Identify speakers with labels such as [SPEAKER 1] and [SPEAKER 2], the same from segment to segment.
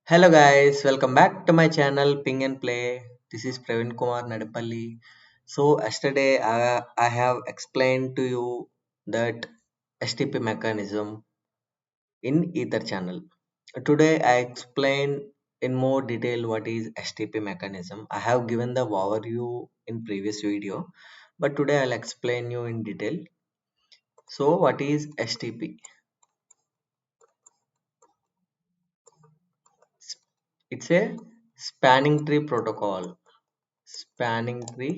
[SPEAKER 1] Hello guys, welcome back to my channel Ping and Play. This is Praveen Kumar Nadapalli. So yesterday I have explained to you that STP mechanism in Ether channel. Today I explain in more detail what is STP mechanism. I have given the overview in previous video, but today I'll explain you in detail. So what is STP? It's a spanning tree protocol. Spanning tree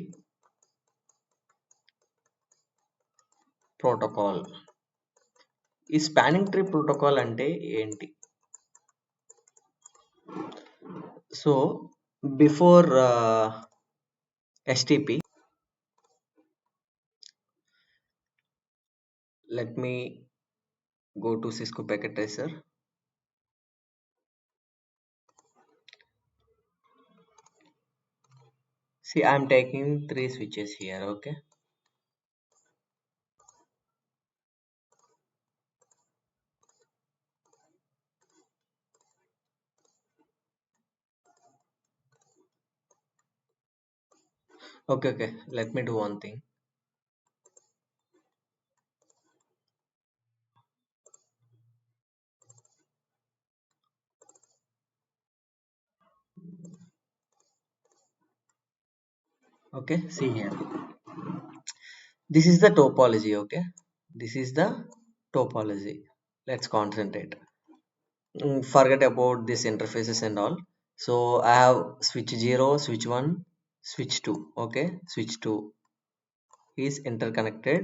[SPEAKER 1] protocol. ఈ spanning tree protocol అంటే ఏంటి? So before STP, let me go to Cisco Packet Tracer. See, I'm taking 3 switches here. Okay, okay, let me do one thing. Okay, see here, this is the topology. Okay, this is the topology. Let's concentrate. Forget about this interfaces and all. So I have switch 0, switch 1, switch 2. Okay, switch 2 is interconnected,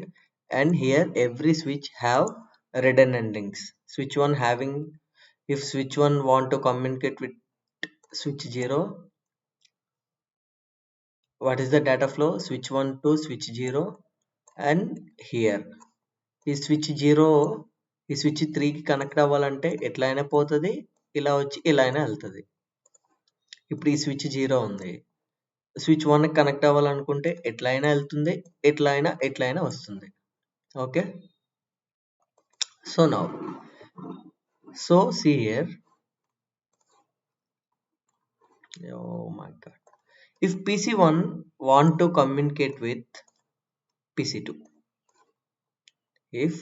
[SPEAKER 1] and here every switch have redundant links. Switch 1 having, if switch 1 want to communicate with switch 0, what is the data flow? Switch 1 to switch 0, and here ఈ switch 0 ఈ switch 3 కి connect అవ్వాలంటే ఎట్లా అయినా పోతుంది, ఇలా వచ్చి ఇలా అయినా వెళ్తుంది. ఇప్పుడు ఈ స్విచ్ 0 ఉంది, స్విచ్ 1 కి కనెక్ట్ అవ్వాలనుకుంటే ఎట్లా అయినా వెళ్తుంది, ఎట్లా అయినా వస్తుంది. Okay, so now, so see here, oh my god, if PC1 want to communicate with PC2, if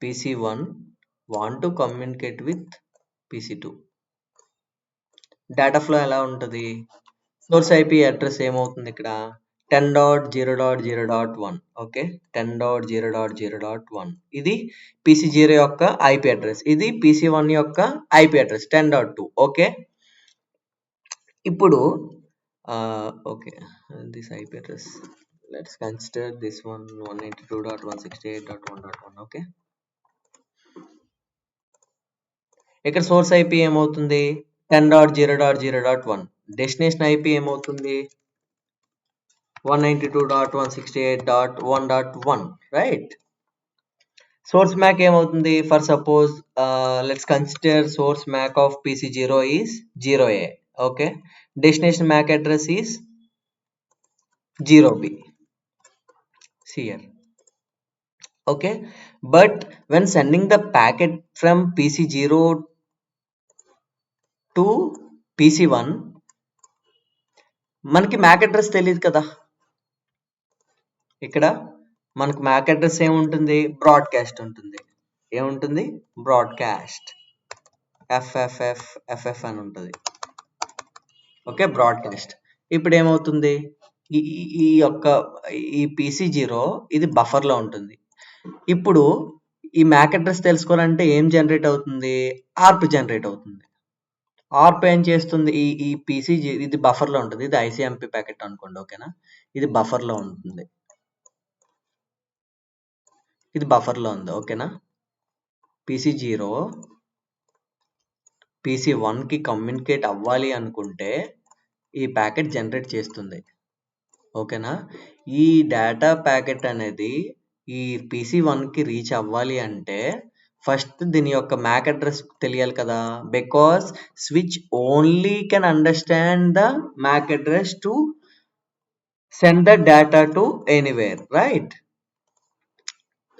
[SPEAKER 1] PC1 want to communicate with PC2, data flow ఎలా ఉంటుంది? సోర్స్ ఐపీ అడ్రస్ ఏమవుతుంది ఇక్కడ? 10.0.0.1. ఓకే, 10.0.0.1 ఇది PC0 యొక్క ఐపీ అడ్రస్, ఇది PC1 యొక్క IP address 10.2. Okay, ఇప్పుడు okay, this IP address, let's consider this one 192.168.1.1. Okay, ఇక్కడ సోర్స్ ఐపీ ఏమవుతుంది? 10.0.0.1. డెస్టినేషన్ ఐపీ ఏమవుతుంది? 192.168.1.1. రైట్. సోర్స్ మ్యాక్ ఏమవుతుంది? For suppose let's consider source MAC of PC0 is 0A. okay, destination MAC address is 0B. see here. Okay, but when sending the packet from PC0 to PC1, మనకి MAC address తెలియదు కదా. ఇక్కడ మనకు MAC address ఏముంటుంది? Broadcast ఉంటుంది. ఏముంటుంది? Broadcast, FF అని ఉంటుంది. Okay, broadcast. ఇప్పుడు ఏమవుతుంది? ఈ యొక్క ఈ PC0 ఇది బఫర్లో ఉంటుంది. ఇప్పుడు ఈ మ్యాక్ అడ్రస్ తెలుసుకోవాలంటే ఏం జనరేట్ అవుతుంది? ఆర్ప్ జనరేట్ అవుతుంది. ఆర్ప్ ఏం చేస్తుంది? ఈ PC ఇది బఫర్లో ఉంటుంది, ఇది ICMP ప్యాకెట్ అనుకోండి. ఓకేనా, ఇది బఫర్లో ఉంటుంది, ఇది బఫర్లో ఉంది. ఓకేనా, PC0 PC1కి కమ్యూనికేట్ అవ్వాలి అనుకుంటే ఈ ప్యాకెట్ జనరేట్ చేస్తుంది. ఓకేనా, ఈ డేటా ప్యాకెట్ అనేది ఈ PC1కి రీచ్ అవ్వాలి అంటే ఫస్ట్ దీని యొక్క మ్యాక్ అడ్రస్ తెలియాలి కదా. Because switch only can understand the MAC address to send the data to anywhere. Right.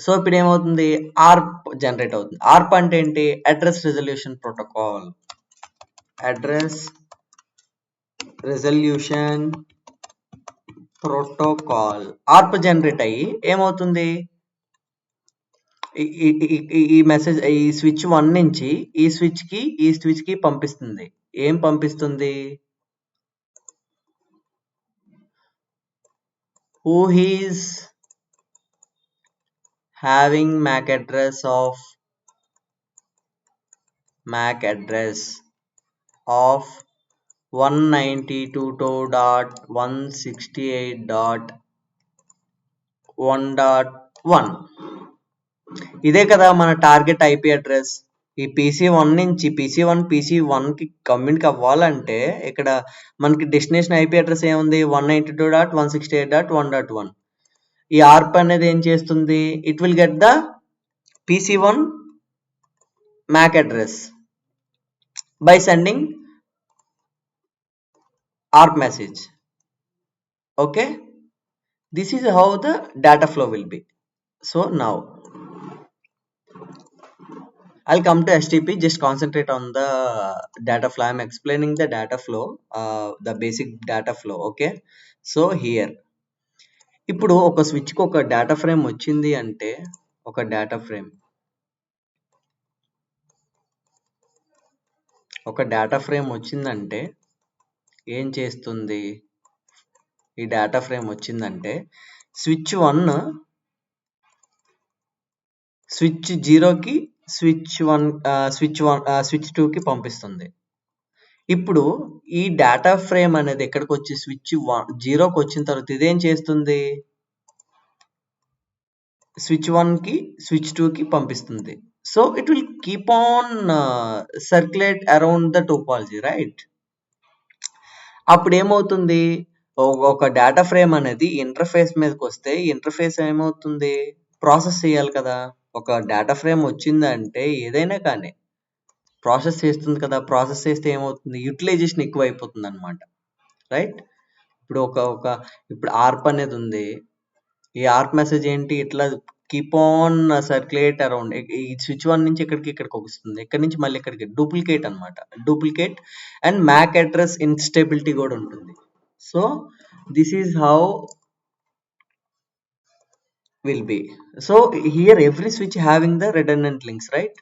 [SPEAKER 1] So ఇప్పుడు ఏమవుతుంది? ఆర్ప్ జనరేట్ అవుతుంది. ఆర్ప్ అంటే ఏంటి? Address resolution protocol. Address resolution protocol ARP generate అయ్యి ఏమవుతుంది, ఈ మెసేజ్ ఈ స్విచ్ 1 నుంచి ఈ స్విచ్ కి పంపిస్తుంది. ఏం పంపిస్తుంది? Who is having MAC address of 192.168.1.1. ఇదే కదా మన టార్గెట్ ఐపీ అడ్రస్. ఈ PC1 నుంచి PC1 కి కమ్యూనిక్ అవ్వాలంటే ఇక్కడ మనకి డెస్టినేషన్ ఐపీ అడ్రస్ ఏముంది, 192.168.1.1. ఈ ఆర్ప్ అనేది ఏం చేస్తుంది, it will get the PC1 MAC address by sending ARP message. Okay, this is how the data flow will be. So now I'll come to HTTP. Just concentrate on the data flow. I'm explaining the data flow, the basic data flow. Okay, so here ఇప్పుడు ఒక స్విచ్కి ఒక data frame వచ్చింది అంటే ఒక data frame వచ్చిందంటే ఏం చేస్తుంది, ఈ డేటా ఫ్రేమ్ వచ్చిందంటే స్విచ్ 1 స్విచ్ 0కి స్విచ్ 2కి పంపిస్తుంది. ఇప్పుడు ఈ డేటా ఫ్రేమ్ అనేది ఎక్కడికి వచ్చి స్విచ్ 0కి వచ్చిన తర్వాత ఇదేం చేస్తుంది, స్విచ్ 1కి స్విచ్ 2కి పంపిస్తుంది. So it will keep on circulate around the topology, right? అప్పుడు ఏమవుతుంది, ఒక డేటా ఫ్రేమ్ అనేది ఇంటర్ఫేస్ మీదకి వస్తే ఇంటర్ఫేస్ ఏమవుతుంది, ప్రాసెస్ చేయాలి కదా. ఒక డేటా ఫ్రేమ్ వచ్చిందంటే ఏదైనా కానీ ప్రాసెస్ చేస్తుంది కదా. ప్రాసెస్ చేస్తే ఏమవుతుంది, యూటిలైజేషన్ ఎక్కువ అయిపోతుంది అనమాట, రైట్? ఇప్పుడు ఇప్పుడు ఆర్ప్ అనేది ఉంది. ఈ ఆర్ప్ మెసేజ్ ఏంటి, ఇట్లా కీప్ ఆన్ సర్క్యులేట్ అరౌండ్. ఈ స్విచ్ 1 నుంచి ఇక్కడికి వస్తుంది, ఇక్కడ నుంచి మళ్ళీ ఇక్కడికి డూప్లికేట్ అనమాట. Duplicate and MAC address instability కూడా ఉంటుంది. So this is how will be. So here every switch having the redundant links, right?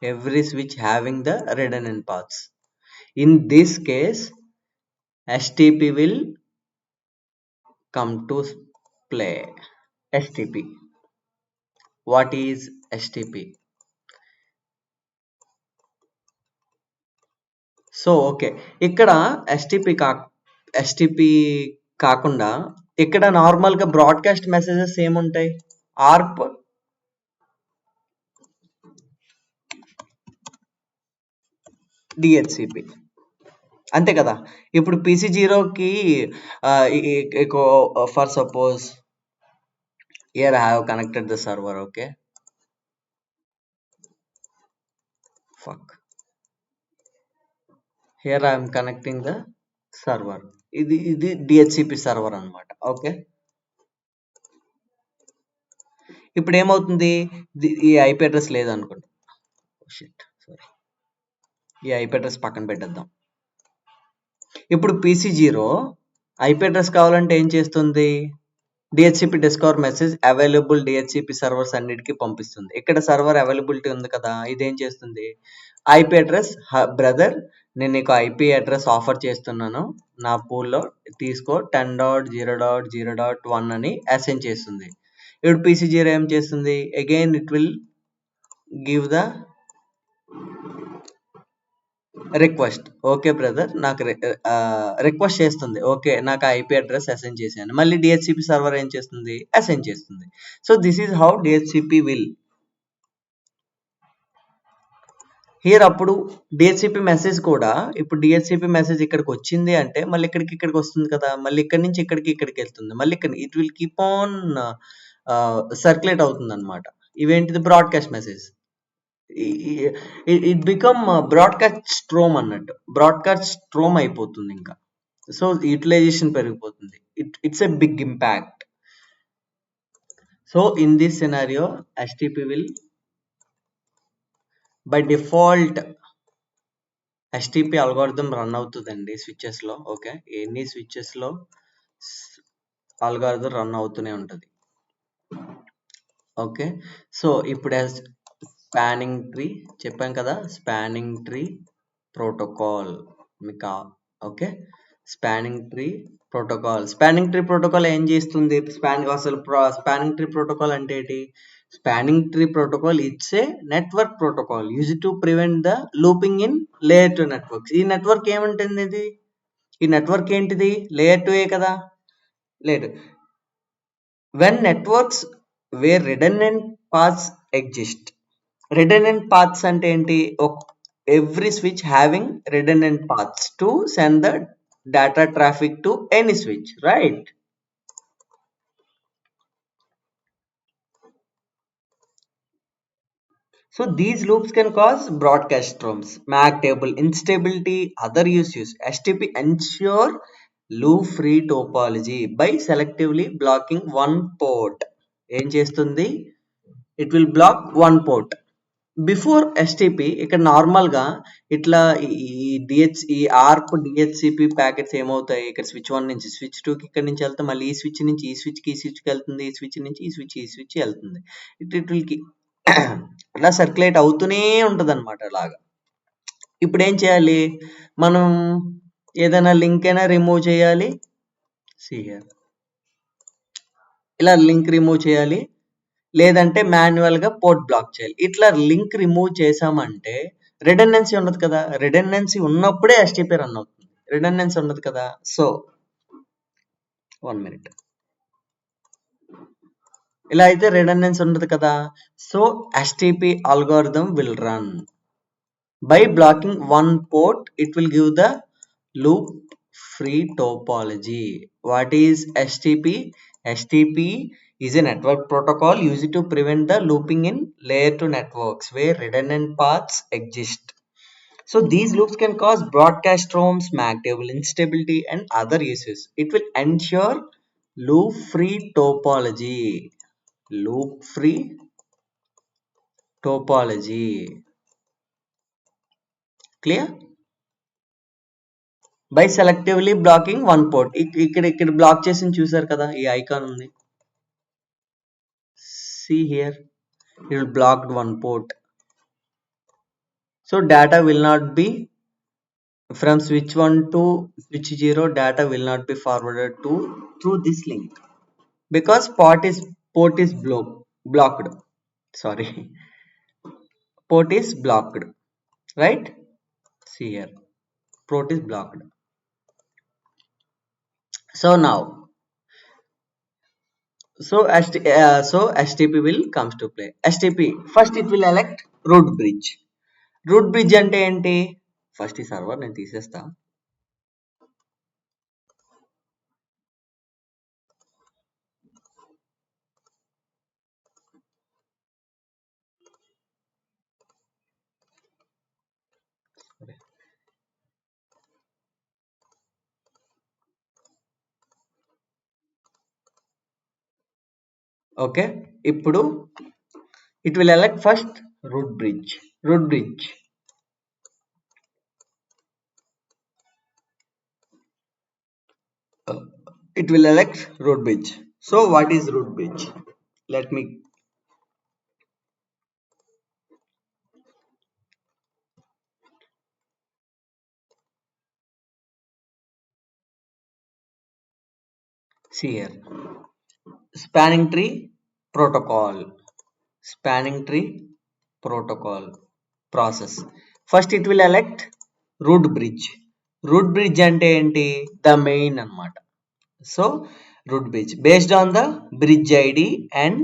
[SPEAKER 1] Every switch having the redundant paths. In this case HTTP will come to play. HTTP, what is HTTP? So okay, ఇక్కడ HTTP కాకుండా ఇక్కడ నార్మల్గా broadcast messages ఏముంటాయి, ఆర్ప్ DHCP, అంతే కదా. ఇప్పుడు PC0కి for suppose here I have connected the server. Okay, here I am connecting the server. ఇది DHCP సర్వర్ అన్నమాట. ఓకే, ఇప్పుడు ఏమవుతుంది, ఈ ఐపీ అడ్రస్ లేదనుకోండి, సారీ, ఈ ఐపీ అడ్రస్ పక్కన పెట్టేద్దాం. ఇప్పుడు PC0 ఐపీ అడ్రస్ కావాలంటే ఏం చేస్తుంది, DHCP discover message available DHCP servers అన్నిటికీ పంపిస్తుంది. ఇక్కడ సర్వర్ అవైలబిలిటీ ఉంది కదా, ఇదేం చేస్తుంది, ఐపీ అడ్రస్ బ్రదర్ నేను నీకు ఐపీ అడ్రస్ ఆఫర్ చేస్తున్నాను, నా పూల్లో తీసుకో 10.0.0.1 అని అసైన్ చేస్తుంది. ఇప్పుడు PC0 ఏం చేస్తుంది, again it will give the request. Okay brother, నాకు రిక్వెస్ట్ చేస్తుంది, ఓకే నాకు ఐపీ అడ్రస్ అసైన్ చేశాను. మళ్ళీ DHCP సర్వర్ ఏం చేస్తుంది, అసైన్ చేస్తుంది. So this is how DHCP will. Here అప్పుడు DHCP మెసేజ్ కూడా, ఇప్పుడు DHCP మెసేజ్ ఇక్కడికి వచ్చింది అంటే మళ్ళీ ఇక్కడికి వస్తుంది కదా, మళ్ళీ ఇక్కడి నుంచి ఇక్కడికి వెళ్తుంది, మళ్ళీ ఇక్కడ it will keep on circulate అవుతుంది అనమాట. ఇవేంటిది, broadcast message. It become broadcast storm అన్నట్టు, బ్రాడ్కాస్ట్ స్ట్రోమ్ అయిపోతుంది ఇంకా. సో యూటిలైజేషన్ పెరిగిపోతుంది. It's a big impact. So in this scenario HTTP will by default STP algorithm run అవుతుందండి స్విచెస్ లో. Okay, ఎన్ని స్విచెస్ లో అల్గోరిథం రన్ అవుతూనే ఉంటుంది. ఓకే, సో ఇప్పుడు స్పానింగ్ ట్రీ చెప్పాం కదా, స్పానింగ్ ట్రీ ప్రోటోకాల్ మీకు. ఓకే, స్పానింగ్ ట్రీ ప్రోటోకాల్ ఏం చేస్తుంది? అసలు స్పానింగ్ ట్రీ ప్రోటోకాల్ అంటే ఏంటి? Spanning tree protocol it's a network protocol use to prevent the looping in layer 2 networks. ఈ నెట్వర్క్ ఏమంటుంది? ఇది ఈ నెట్వర్క్ ఏంటిది? లేయర్ 2 కదా. లేదు, when networks where redundant paths exist. Redundant paths అంటే ఏంటి? Every switch having redundant paths to send the data traffic to any switch, right? So these loops can cause broadcast storms, MAC table instability, other issues. STP ensure loop free topology by selectively blocking one port. ఏం చేస్తుంది? It will block one port. Before STP ఇక్కడ నార్మల్గా ఇట్లా ఈ ఆర్ప్ DHCP packets ఏమవుతాయి? ఇక్కడ switch 1 నుంచి switch 2కి ఇక్కడ నుంచి వెళ్తే మళ్ళీ ఈ స్విచ్ నుంచి ఈ స్విచ్కి వెళ్తుంది, ఈ స్విచ్ నుంచి ఈ స్విచ్ వెళ్తుంది. ఇట్లకి అలా సర్క్యులేట్ అవుతూనే ఉంటుంది అనమాట. అలాగా ఇప్పుడు ఏం చేయాలి? మనం ఏదైనా లింక్ అయినా రిమూవ్ చేయాలి. ఇలా లింక్ రిమూవ్ చేయాలి, లేదంటే మాన్యువల్గా పోర్ట్ బ్లాక్ చేయాలి. ఇట్లా లింక్ రిమూవ్ చేసామంటే రిడెండెన్సీ ఉండదు కదా. రిడెండెన్సీ ఉన్నప్పుడే ఎస్టిపి రన్ అవుతుంది, రిడెండెన్సీ ఉండదు కదా. సో 1 minute, ఇలా అయితే రిడెండెన్సీ ఉండదు కదా. So STP algorithm will run by blocking one port. It will give the loop free topology. What is STP? STP is a network protocol used to prevent the looping in layer 2 networks where redundant paths exist. So these loops can cause broadcast storms, MAC table instability, and other issues. It will ensure loop free topology. Loop free topology. Clear? By selectively blocking one port. ఇక్కడ black చేసి చూసారు కదా, ఈ icon ఉంది. See here, it will blocked one port. So data will not be from switch 1 to switch 0. Data will not be forwarded to through this link because port is blocked. Sorry, port is blocked, right? See here, port is blocked. So now, so STP will comes to play. STP first it will elect root bridge. Route bridge అంటే ఏంటి? First ఈ server నేను తీసేస్తా. Okay, ఇప్పుడు it will elect first route bridge. It will elect root bridge. So what is root bridge? Let me see here. Spanning tree protocol process. First it will elect root bridge. Root bridge ante enti? The main anamata. So root bridge based on the bridge ID and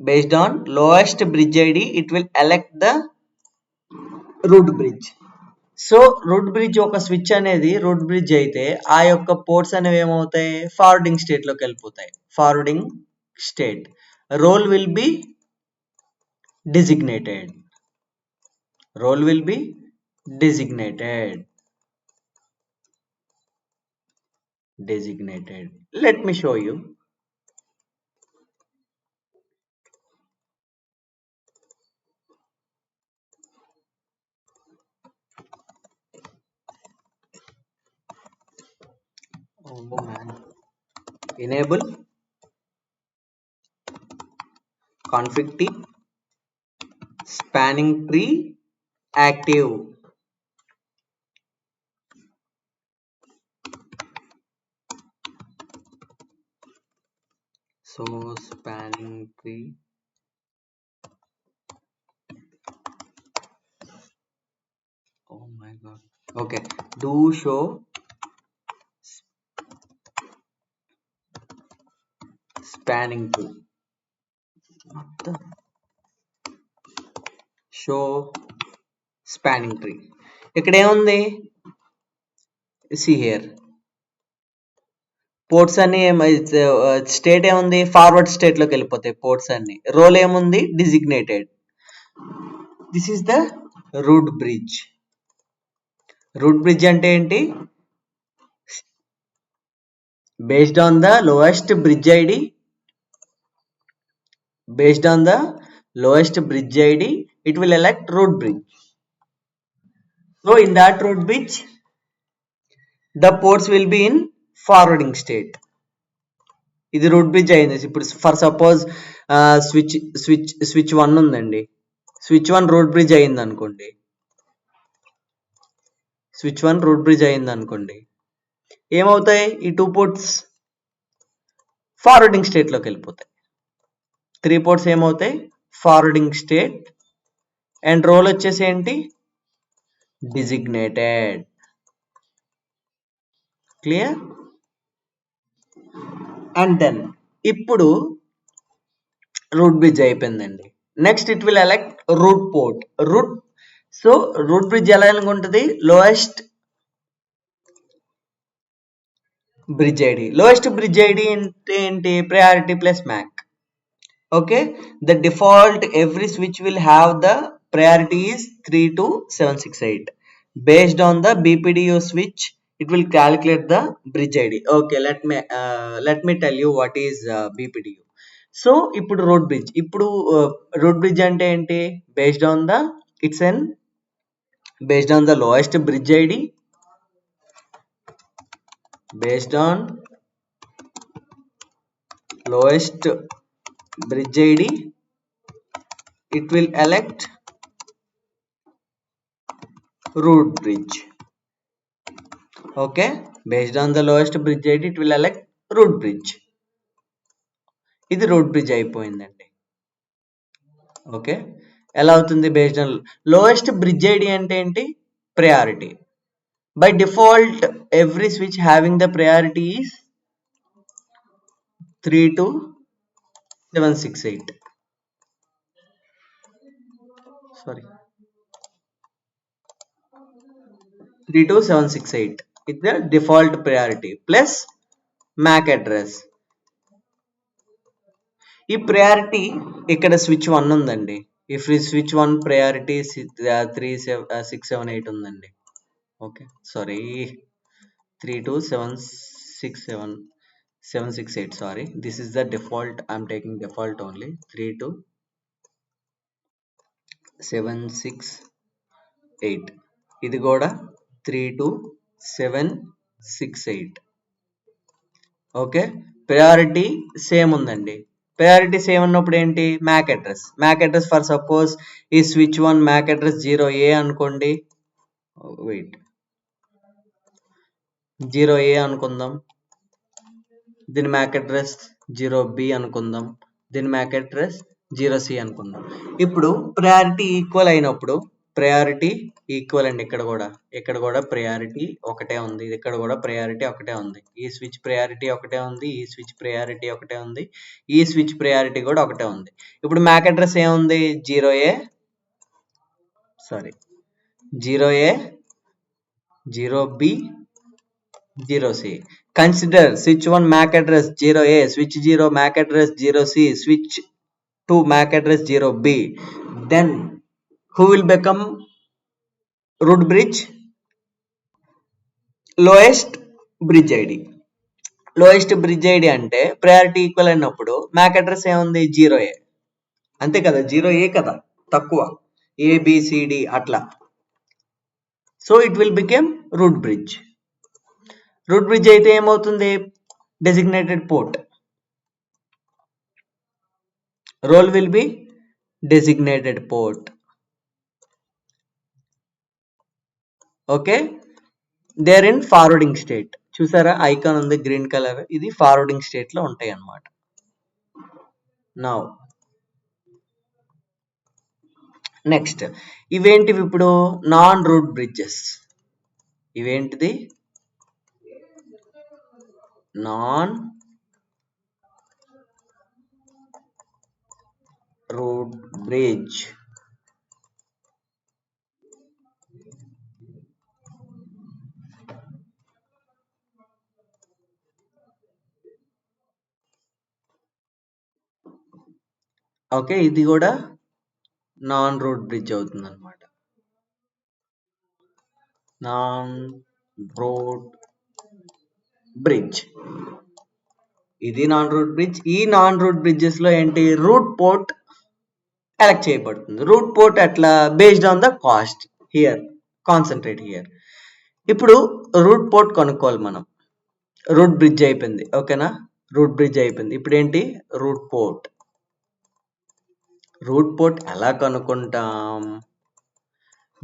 [SPEAKER 1] based on lowest bridge ID it will elect the root bridge. So root bridge ఒక switch అనేది route bridge అయితే ఆ యొక్క ports అనేవి ఏమవుతాయి? Forwarding state లోకి వెళ్ళిపోతాయి. Forwarding state role will be designated. Let me show you. Oh man. Enable config t spanning tree active. So spanning tree. Oh my god. Okay. Do show spanning tree. What the? Show spanning tree. ఇక్కడ ఏముంది? See here. Ports అన్ని state ఏముంది? Forward state లోకి వెళ్ళిపోతాయి ports అన్ని. Role ఏముంది? Designated. This is the root bridge. Root bridge అంటే ఏంటి? Based on the lowest bridge ID. Based on the lowest bridge ID, it will elect root bridge. So in that root bridge, the ports will be in forwarding state. ఇది root bridge అయింది. ఇప్పుడు for suppose switch 1 ఉందండి. Switch 1 route bridge అయింది అనుకోండి. Switch 1 route bridge అయింది అనుకోండి. ఏమవుతాయి? ఈ 2 పోర్ట్స్ ఫార్వర్డింగ్ స్టేట్ లోకి వెళ్ళిపోతాయి. 3 పోర్ట్స్ ఏమవుతాయి? Forwarding state. అండ్ రోల్ వచ్చేసి ఏంటి? డిజిగ్నేటెడ్. క్లియర్? అండ్ దెన్ ఇప్పుడు రూట్ బ్రిడ్జ్ అయిపోయిందండి. Next it will elect root port. So root bridge ఎలా ఉంటుంది? Lowest bridge ID. Lowest bridge ID అంటే ఏంటి? Priority plus MAC. Okay. The default every switch will have the priority is 32768. Based on the BPDU switch, it will calculate the bridge ID. Okay, let me tell you what is BPDU. So ఇప్పుడు road bridge. ఇప్పుడు road bridge అంటే ఏంటి? Based on the lowest bridge ID. Based on lowest bridge ID, it will elect root bridge. Okay, based on the lowest bridge ID, it will elect root bridge. ఇది root bridge అయిపోయిందండి. Okay, ఎలా అవుతుంది? Based on lowest bridge ID అంటే ఏంటి? Priority. By default every switch having the priority is 32768. Sorry, 32768 is the default priority plus MAC address. ఈ priority ఇక్కడ switch 1 ఉందండి. If switch 1 priority 3678 ఉందండి. Okay, sorry, 3276768. Sorry, this is the default. I'm taking default only. 32768. ఇది కూడా 32768. Okay, priority same ఉందండి. Priority same ఉన్నప్పుడు ఏంటి? MAC address. MAC address for suppose ఈ స్విచ్ 1 మ్యాక్ అడ్రస్ 0A అనుకోండి. వెయిట్, 0A అనుకుందాం. దీని మ్యాక్ అడ్రస్ 0B అనుకుందాం. దీని మ్యాక్ అడ్రస్ 0C అనుకుందాం. ఇప్పుడు ప్రయారిటీ ఈక్వల్ అయినప్పుడు, ప్రయారిటీ ఈక్వల్ అండి. ఇక్కడ కూడా ప్రయారిటీ ఒకటే ఉంది. ఇక్కడ కూడా ప్రయారిటీ ఒకటే ఉంది. ఈ స్విచ్ ప్రయారిటీ ఒకటే ఉంది. ఈ స్విచ్ ప్రయారిటీ ఒకటే ఉంది. ఈ స్విచ్ ప్రయారిటీ కూడా ఒకటే ఉంది. ఇప్పుడు మ్యాక్ అడ్రస్ ఏముంది? 0A, 0B, 0C. Consider switch 1 MAC address 0A, switch 0 MAC address 0C, switch 2 MAC address 0B. Then who will become root bridge? Lowest bridge ID. Lowest bridge ID అంటే priority equal అయినప్పుడు MAC address ఏముంది? 0A. అంతే కదా, 0A కదా, తక్కువ, ABCD అట్లా. So it will become root bridge. Root bridge అయితే ఏమవుతుంది? Designated port. Role will be designated port. Okay, they are in forwarding state. చూసారా ఐకాన్ ఉంది గ్రీన్ కలర్, ఇది ఫార్వర్డింగ్ స్టేట్ లో ఉంటాయి అన్నమాట. నౌ నెక్స్ట్ ఇవేంటివి ఇప్పుడు? Non root bridges. ఇవేంటిది? Non root bridge. ఓకే, ఇది కూడా నాన్ రూట్ బ్రిడ్జ్ అవుతుంది అనమాట. నాన్ రూట్ బ్రిడ్జ్, ఇది నాన్ రూట్ బ్రిడ్జ్. ఈ నాన్ రూట్ బ్రిడ్జెస్ లో ఏంటి? రూట్ పోర్ట్ ఎలెక్ట్ చేయబడుతుంది. రూట్ పోర్ట్ అట్లా based on the cost. Here concentrate here. ఇప్పుడు రూట్ పోర్ట్ కనుక్కోవాలి మనం. రూట్ బ్రిడ్జ్ అయిపోయింది, ఓకేనా? రూట్ బ్రిడ్జ్ అయిపోయింది. ఇప్పుడు ఏంటి? Route port. రూట్ పోర్ట్ ఎలా కనుక్కుంటాం?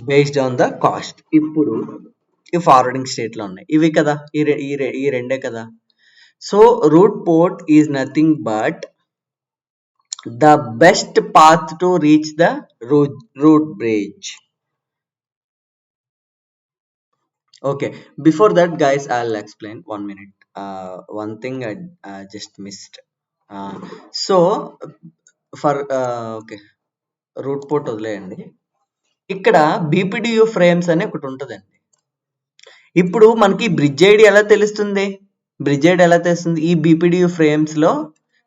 [SPEAKER 1] Based on the cost. ఇప్పుడు ఈ ఫార్వర్డింగ్ స్టేట్ లో ఉన్నాయి ఇవి కదా, ఈ రెండే కదా. So root port is nothing but the best path to reach the root bridge. Okay, before that guys, I'll explain 1 minute. One thing I just missed. So for okay, root port వదిలేయండి. ఇక్కడ బీపీడియు frames అని ఒకటి ఉంటుందండి. ఇప్పుడు మనకి bridge ID ఎలా తెలుస్తుంది? Bridge ID ఎలా తెలుస్తుంది? ఈ బీపీడియు ఫ్రేమ్స్ లో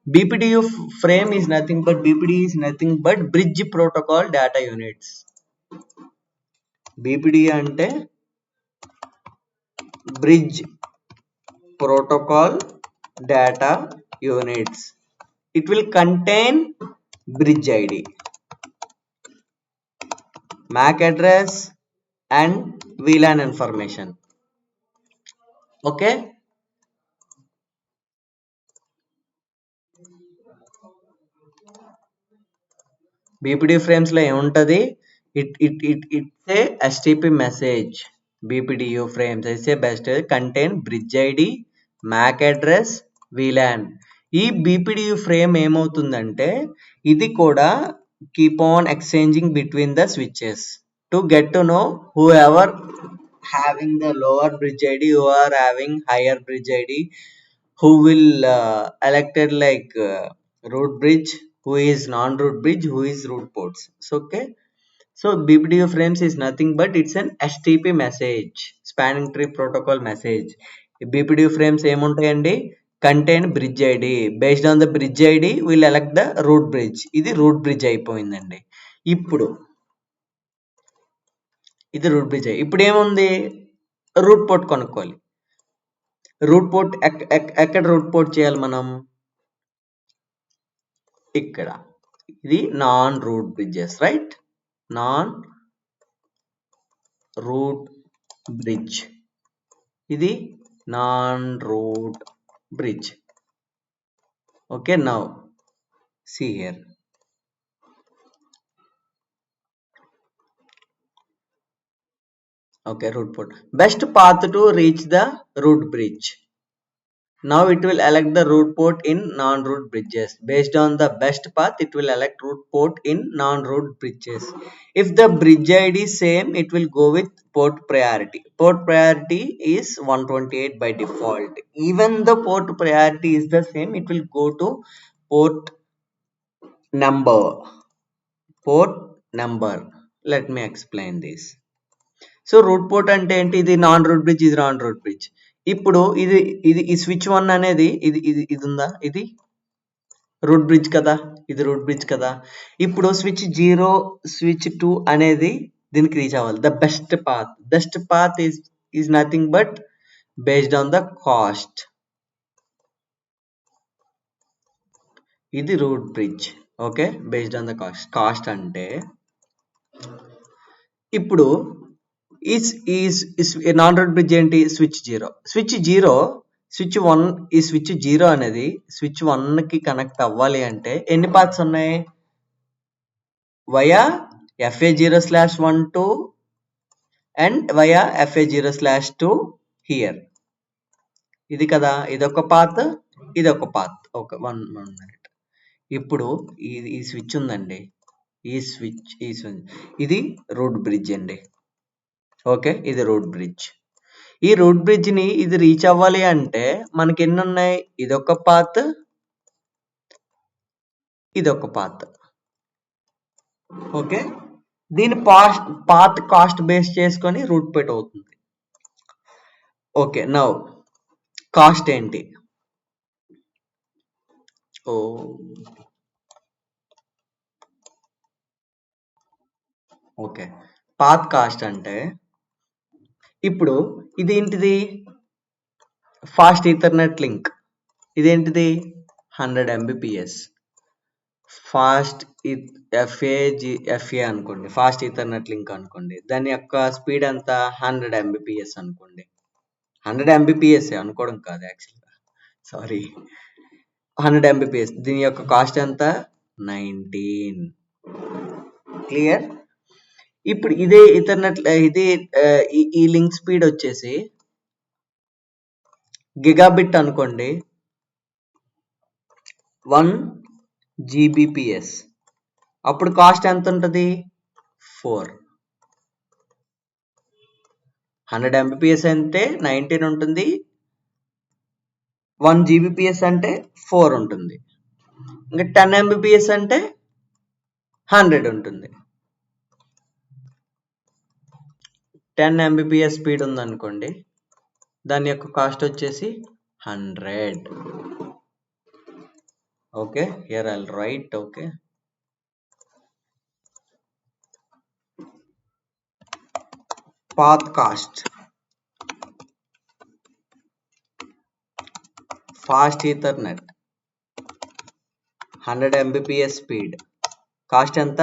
[SPEAKER 1] BPDU frame is nothing but BPD is nothing but bridge protocol data units. BPD అంటే bridge protocol data units. It will contain bridge ID, MAC address and VLAN information. Okay. BPD frames లో ఏముంటది? It's a HTTP message. BPDU frames is a best contain bridge ID, MAC address, VLAN. ఈ BPDU frame ఏమవుతుందంటే ఇది కూడా keep on exchanging between the switches to get to know whoever having the lower bridge ID, who are having higher bridge ID, who will elected like root bridge, who is non-root bridge, who is root ports. So okay, so BPDU frames is nothing but it's an HTTP message, spanning tree protocol message. BPDU frames ఏముంటాయండి? contain bridge ID. Based on the bridge ID we'll elect the root bridge. ఇది root bridge అయిపోయిందండి. ఇప్పుడు ఇది root bridge. ఇప్పుడు ఏముంది? Root port కనుక్కోవాలి. Root port ఎక్కడ root port చేయాలి మనం? ఇక్కడ. ఇది non root bridges, right? Non root bridge. ఇది non root bridge. Okay, now see here. Okay, root port. Best path to reach the root bridge. Now it will elect the root port in non-root bridges. Based on the best path, it will elect root port in non-root bridges. If the bridge ID is same, it will go with port priority. Port priority is 128 by default. Even the port priority is the same, it will go to port number. Port number. Let me explain this. So root port అంటే ఏంటి? ఇది non root bridge, ఇది non root bridge. ఇప్పుడు ఈ switch 1 అనేది ఇది ఉందా? ఇది రూట్ బ్రిడ్జ్ కదా, ఇది రూట్ బ్రిడ్జ్ కదా. ఇప్పుడు స్విచ్ 0, స్విచ్ 2 అనేది దీనికి రీచ్ అవ్వాలి. The best path is nothing but based on the cost. ఇది root bridge. Okay, based on the cost అంటే ఇప్పుడు is a non-root bridge ఏంటి? Switch zero. స్విచ్ 1 ఈ స్విచ్ 0 అనేది స్విచ్ 1 కి కనెక్ట్ అవ్వాలి అంటే ఎన్ని పాత్స్ ఉన్నాయి? via FA0/1 to and via FA0/2 here. ఇది కదా, ఇదొక పాత్, ఇదొక పాత్. ఒక 1 minute. ఇప్పుడు ఈ స్విచ్ ఉందండి, ఈ స్విచ్ ఇది రూట్ బ్రిడ్జ్ అండి. ఓకే, ఇది రూట్ బ్రిడ్జ్. ఈ రూట్ బ్రిడ్జ్ ని ఇది రీచ్ అవ్వాలి అంటే మనకి ఎన్ని ఉన్నాయి? ఇదొక పాత్, ఇదొక పాత్. ఓకే, దీని పాత్ కాస్ట్ బేస్ చేసుకొని రూట్ పెట్ అవుతుంది. ఓకే, నౌ కాస్ట్ ఏంటి? ఓకే, పాత్ కాస్ట్ అంటే ఇప్పుడు ఇదేంటిది? Fast Ethernet link. ఇదేంటిది? 100 Mbps. ఫాస్ట్ FA అనుకోండి, ఫాస్ట్ ఈథర్నెట్ లింక్ అనుకోండి. దాని యొక్క స్పీడ్ ఎంత? 100 Mbps అనుకోండి. 100 Mbps అనుకోవడం కాదు యాక్చువల్గా, సారీ, 100 Mbps. దీని యొక్క కాస్ట్ ఎంత? 19. క్లియర్? ఇప్పుడు ఇదే ఈథర్నెట్, ఈ లింక్ స్పీడ్ వచ్చేసి గిగాబిట్ అనుకోండి, 1 Gbps. అప్పుడు కాస్ట్ ఎంత ఉంటుంది? 4. 100 Mbps అంటే 19 ఉంటుంది, 1 Gbps అంటే 4 ఉంటుంది, ఇంకా 10 Mbps అంటే 100 ఉంటుంది. 10 Mbps స్పీడ్ ఉందనుకోండి, దాని యొక్క కాస్ట్ వచ్చేసి 100. Okay, here I'll right. Okay, path cost, fast ethernet, 100 Mbps speed, cost ఎంత?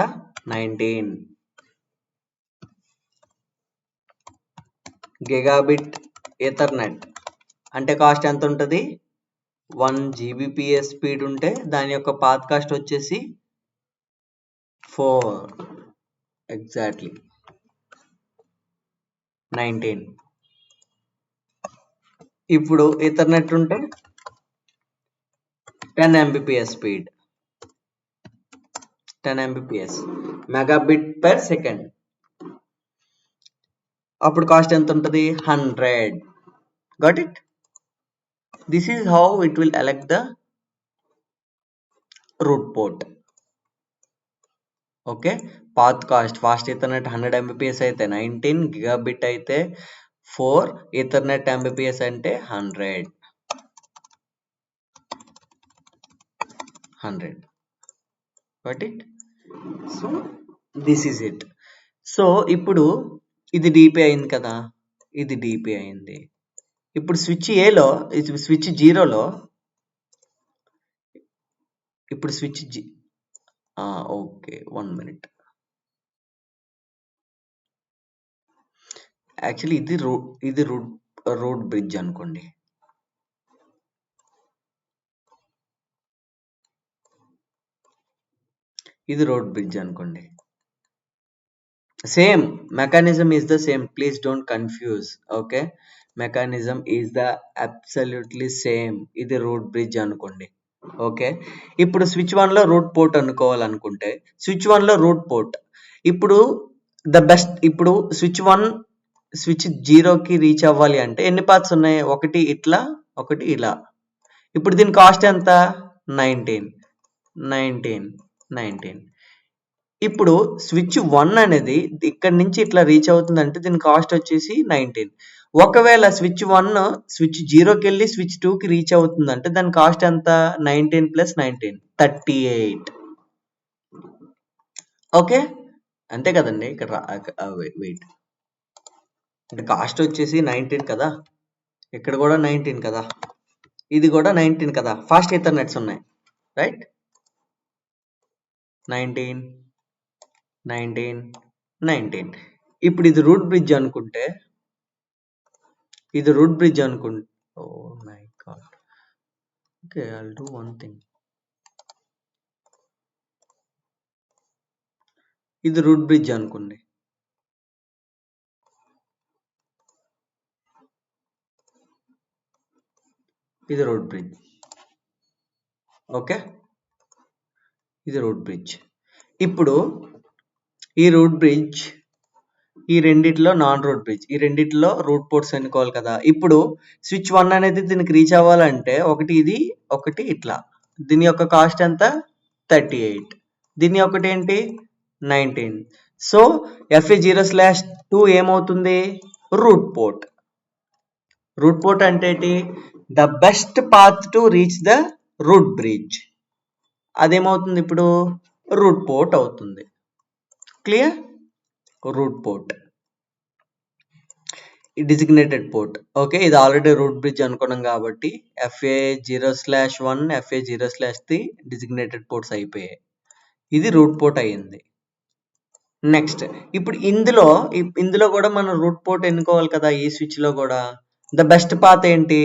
[SPEAKER 1] 19. గిగాబిట్ ఈథర్నెట్ అంటే కాస్ట్ ఎంత ఉంటుంది? 1 Gbps స్పీడ్ ఉంటే దాని యొక్క పాత్ కాస్ట్ వచ్చేసి 4. ఎగ్జాక్ట్లీ 19. ఇప్పుడు ఈథర్నెట్ ఉంటే 10 Mbps speed, 10 Mbps megabit per second. అప్పుడు కాస్ట్ ఎంత ఉంటుంది? 100. Got it? This is how it will elect the root port. Okay, path cost fast Ethernet 100 Mbps అయితే 19, గిగాబిట్ అయితే 4, ఈథర్నెట్ Mbps అంటే 100. Got it? So this is it. So ఇప్పుడు ఇది DP అయింది కదా, ఇది డిపి అయింది. ఇప్పుడు స్విచ్ ఏలో, స్విచ్ 0లో, ఇప్పుడు స్విచ్ ఓకే 1 minute. యాక్చువల్లీ ఇది రూట్ బ్రిడ్జ్ అనుకోండి. ఇది రోడ్ బ్రిడ్జ్ అనుకోండి. Same mechanism is the same, please don't confuse. Okay, mechanism is the absolutely same. ఇది రూట్ బ్రిడ్జ్ అనుకోండి. ఓకే, ఇప్పుడు స్విచ్ 1లో రూట్ పోర్ట్ అనుకోవాలనుకుంటే స్విచ్ 1లో రూట్ పోర్ట్. ఇప్పుడు ఇప్పుడు స్విచ్ 1 స్విచ్ 0కి రీచ్ అవ్వాలి అంటే ఎన్ని పాత్స్ ఉన్నాయి? ఒకటి ఇట్లా, ఒకటి ఇలా. ఇప్పుడు దీని కాస్ట్ ఎంత? 19. ఇప్పుడు స్విచ్ 1 అనేది ఇక్కడి నుంచి ఇట్లా రీచ్ అవుతుందంటే దీని కాస్ట్ వచ్చేసి 19. ఒకవేళ స్విచ్ 1 స్విచ్ 0కి వెళ్ళి స్విచ్ 2కి రీచ్ అవుతుందంటే దాని కాస్ట్ ఎంత? 19 + 19 38. ఓకే, అంతే కదండి. ఇక్కడ వెయిట్, అంటే కాస్ట్ వచ్చేసి 19 కదా, ఇక్కడ కూడా 19 కదా, ఇది కూడా 19 కదా. ఫాస్ట్ ఈథర్నెట్స్ ఉన్నాయి, రైట్? 19. ఇప్పుడు ఇది రూట్ బ్రిడ్జ్ అనుకుంటే, ఇది రూట్ బ్రిడ్జ్ అనుకుంటే, oh my god, okay I'll do one thing. ఇది రూట్ బ్రిడ్జ్ అనుకోండి. ఇది రూట్ బ్రిడ్జ్. ఓకే, ఇది రూట్ బ్రిడ్జ్. ఇప్పుడు ఈ రూట్ బ్రిడ్జ్, ఈ రెండిట్లో నాన్ రూట్ బ్రిడ్జ్, ఈ రెండిట్లో రూట్ పోర్ట్స్ ఎన్నుకోవాలి కదా. ఇప్పుడు స్విచ్ 1 అనేది దీనికి రీచ్ అవ్వాలంటే ఒకటి ఇది, ఒకటి ఇట్లా. దీని యొక్క కాస్ట్ ఎంత? 38. దీని ఒకటి ఏంటి? 19. సో FA0/2 ఏమవుతుంది? Root port. రూట్ పోర్ట్ అంటే ఏంటి? The best path to reach the root bridge. అదేమవుతుంది ఇప్పుడు? రూట్ పోర్ట్ అవుతుంది. Clear? Root port, designated port. Okay, ఇది ఆల్రెడీ రూట్ బ్రిడ్జ్ అనుకున్నాం కాబట్టి FA0/1 FA0/3 డిజిగ్నేటెడ్ పోర్ట్స్ అయిపోయాయి. ఇది రూట్ పోర్ట్ అయ్యింది. నెక్స్ట్ ఇప్పుడు ఇందులో కూడా మనం రూట్ పోర్ట్ ఎన్నుకోవాలి కదా. ఈ స్విచ్ లో కూడా ద బెస్ట్ పాత్ ఏంటి?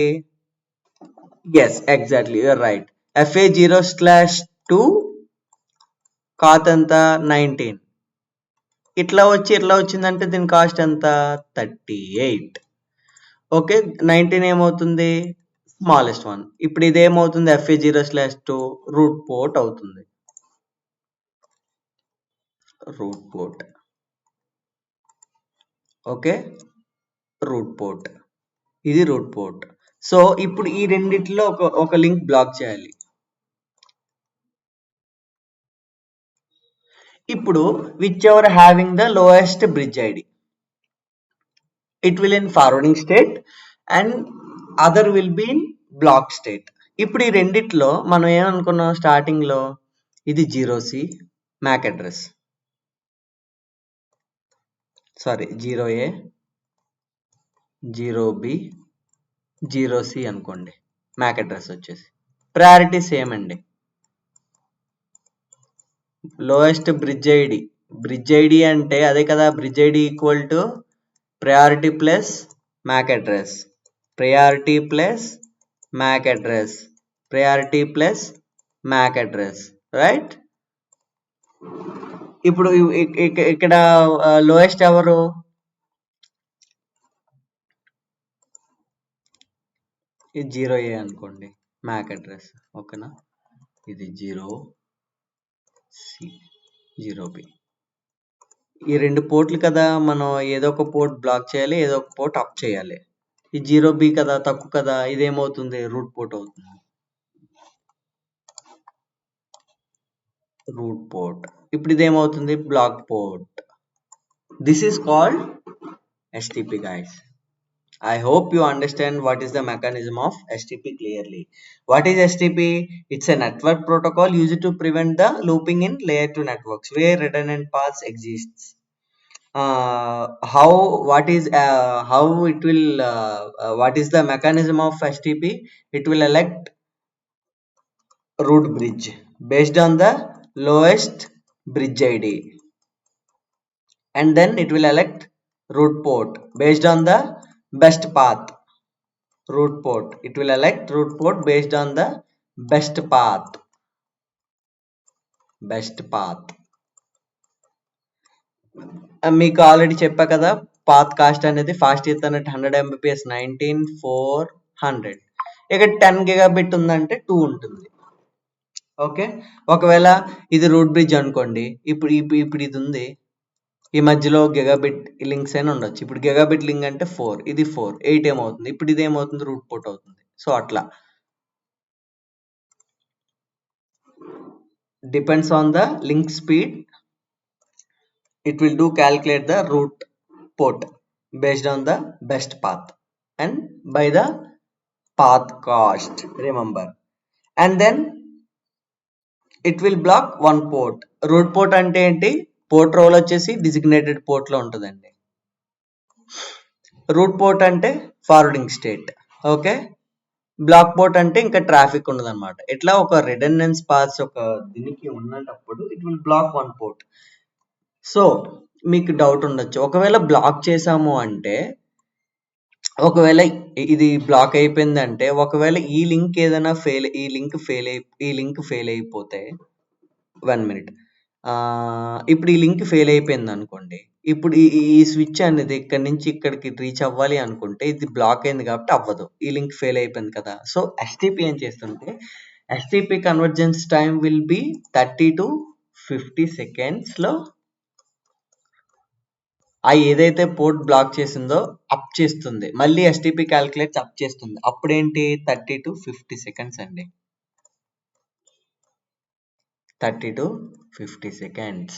[SPEAKER 1] Yes, exactly, you're right. FA0/2 cost ఎంత? 19. ఇట్లా వచ్చిందంటే దీని కాస్ట్ ఎంత? 38. ఓకే, 19 ఏమవుతుంది? Smallest one. ఇప్పుడు ఇదేమవుతుంది? FA0/2 రూట్ పోర్ట్ అవుతుంది. Root port. Okay, root port, ఇది రూట్ పోర్ట్. సో ఇప్పుడు ఈ రెండిట్లో ఒక లింక్ బ్లాక్ చేయాలి. ఇప్పుడు whichever having the lowest bridge ID, it will in forwarding state and other will be in block state. ఇప్పుడు ఈ రెండిట్లో మనం ఏమనుకున్నాం స్టార్టింగ్ లో? ఇది 0C MAC address, sorry 0A 0B 0C అనుకోండి. MAC అడ్రస్ వచ్చేసి ప్రయారిటీ సేమ్ అండి. లోయెస్ట్ బ్రిడ్జ్ ఐడి అంటే అదే కదా. Bridge ID equal to priority plus MAC address, priority plus MAC address, priority plus MAC address, right? ఇప్పుడు ఇక్కడ lowest ఎవరు? ఇది 0A అనుకోండి MAC అడ్రస్. ఓకేనా, ఇది 0C 0B. ఈ రెండు పోర్ట్లు కదా, మనం ఏదో ఒక పోర్ట్ బ్లాక్ చేయాలి, ఏదో ఒక పోర్ట్ అప్ చేయాలి. ఈ 0B కదా, తక్కువ కదా, ఇదేమవుతుంది? రూట్ పోర్ట్ అవుతుంది. Root port. ఇప్పుడు ఇదేమవుతుంది? Block port. This is called STP guys. I hope you understand what is the mechanism of STP clearly. What is STP? It's a network protocol used to prevent the looping in layer 2 networks where redundant paths exists. What is the mechanism of STP? It will elect root bridge based on the lowest bridge ID, and then it will elect root port based on the best path. Root port, it will elect root port based on the best path. మీకు already చెప్పా కదా, path cost అనేది fast Ethernet 100 Mbps 19400. ఇక్కడ 10 GB ఉందంటే 2 ఉంటుంది. Okay, ఒకవేళ ఇది root bridge అనుకోండి. ఇప్పుడు ఇది ఉంది, ఈ మధ్యలో గిగాబిట్ లింక్స్ అయినా ఉండొచ్చు. ఇప్పుడు గిగాబిట్ లింక్ అంటే 4, ఇది 4, 8 ఏమవుతుంది? ఇప్పుడు ఇది ఏమవుతుంది? రూట్ పోర్ట్ అవుతుంది. సో అట్లా depends on the link speed, it will do calculate the root port based on the best path and by the path cost, remember. And then it will block one port. root port అంటే ఏంటి? Port role వచ్చేసి designated port లో ఉంటుందండి. Root port అంటే forwarding state. Okay, block port అంటే ఇంకా traffic ఉండదు అనమాట. ఇట్లా ఒక రిడెండెన్స్ పాత్స్ ఒక దీనికి ఉన్నప్పుడు it will block one port. So మీకు డౌట్ ఉండొచ్చు. ఒకవేళ బ్లాక్ చేసాము అంటే, ఒకవేళ ఇది బ్లాక్ అయిపోయిందంటే, ఒకవేళ ఈ లింక్ ఫెయిల్ అయిపోతే 1 మినిట్. ఇప్పుడు ఈ లింక్ ఫెయిల్ అయిపోయింది అనుకోండి. ఇప్పుడు ఈ స్విచ్ అనేది ఇక్కడి నుంచి ఇక్కడికి రీచ్ అవ్వాలి అనుకుంటే ఇది బ్లాక్ అయింది కాబట్టి అవ్వదు. ఈ లింక్ ఫెయిల్ అయిపోయింది కదా! సో, ఎస్టీపీ ఏం చేస్తుంటే STP convergence time will be 30 to 50 సెకండ్స్‌లో ఏదైతే పోర్ట్ బ్లాక్ చేసిందో అప్ చేస్తుంది. మళ్ళీ ఎస్టీపీ క్యాలిక్యులేట్స్ అప్ చేస్తుంది. అప్పుడేంటి 30 to 50 సెకండ్స్ అండి. 30 to 50 seconds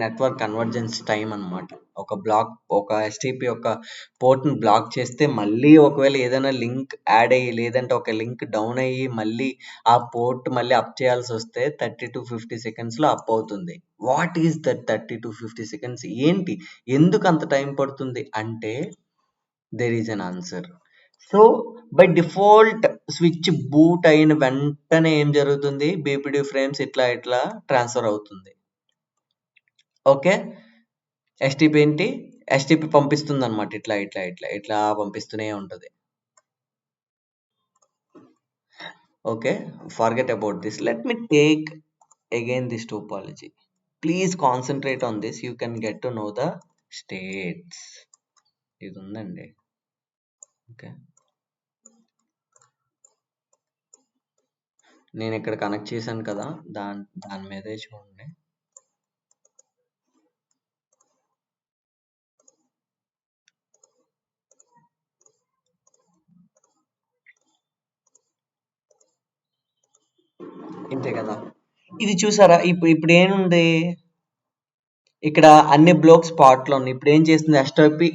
[SPEAKER 1] network convergence time అన్నమాట. ఒక ఎస్టీపీ ఒక పోర్ట్‌ని బ్లాక్ చేస్తే మళ్ళీ ఒకవేళ ఏదైనా లింక్ యాడ్ అయ్యి లేదంటే ఒక లింక్ డౌన్ అయ్యి మళ్ళీ ఆ పోర్ట్ మళ్ళీ అప్ చేయాల్సొస్తే 30 to 50 సెకండ్స్‌లో అప్ అవుతుంది. What is that 30 to 50 seconds? ఏంటి? ఎందుకు అంత టైం పడుతుంది అంటే there is an answer. So, by default switch boot అయిన వెంటనే ఏం జరుగుతుంది? బీపీడీ ఫ్రేమ్స్ ఇట్లా ట్రాన్స్‌ఫర్ అవుతుంది. ఓకే. ఎస్టీపీ ఏంటి? ఎస్టీపీ పంపిస్తుందన్నమాట. ఇట్లా పంపిస్తూనే ఉంటది. Okay. Forget about this. Let me take again this topology. Please concentrate on this. You can get to know the states. ఇది ఉందండి. ఓకే. నేను ఇక్కడ కనెక్ట్ చేశాను కదా! దాని మీదే చూడండి. ఇంతే కదా! ఇది చూసారా? ఇప్పుడు ఏముంది? ఇక్కడ అన్ని బ్లాక్స్ స్పాట్‌లో ఉన్నాయి. ఇప్పుడు ఏం చేస్తుంది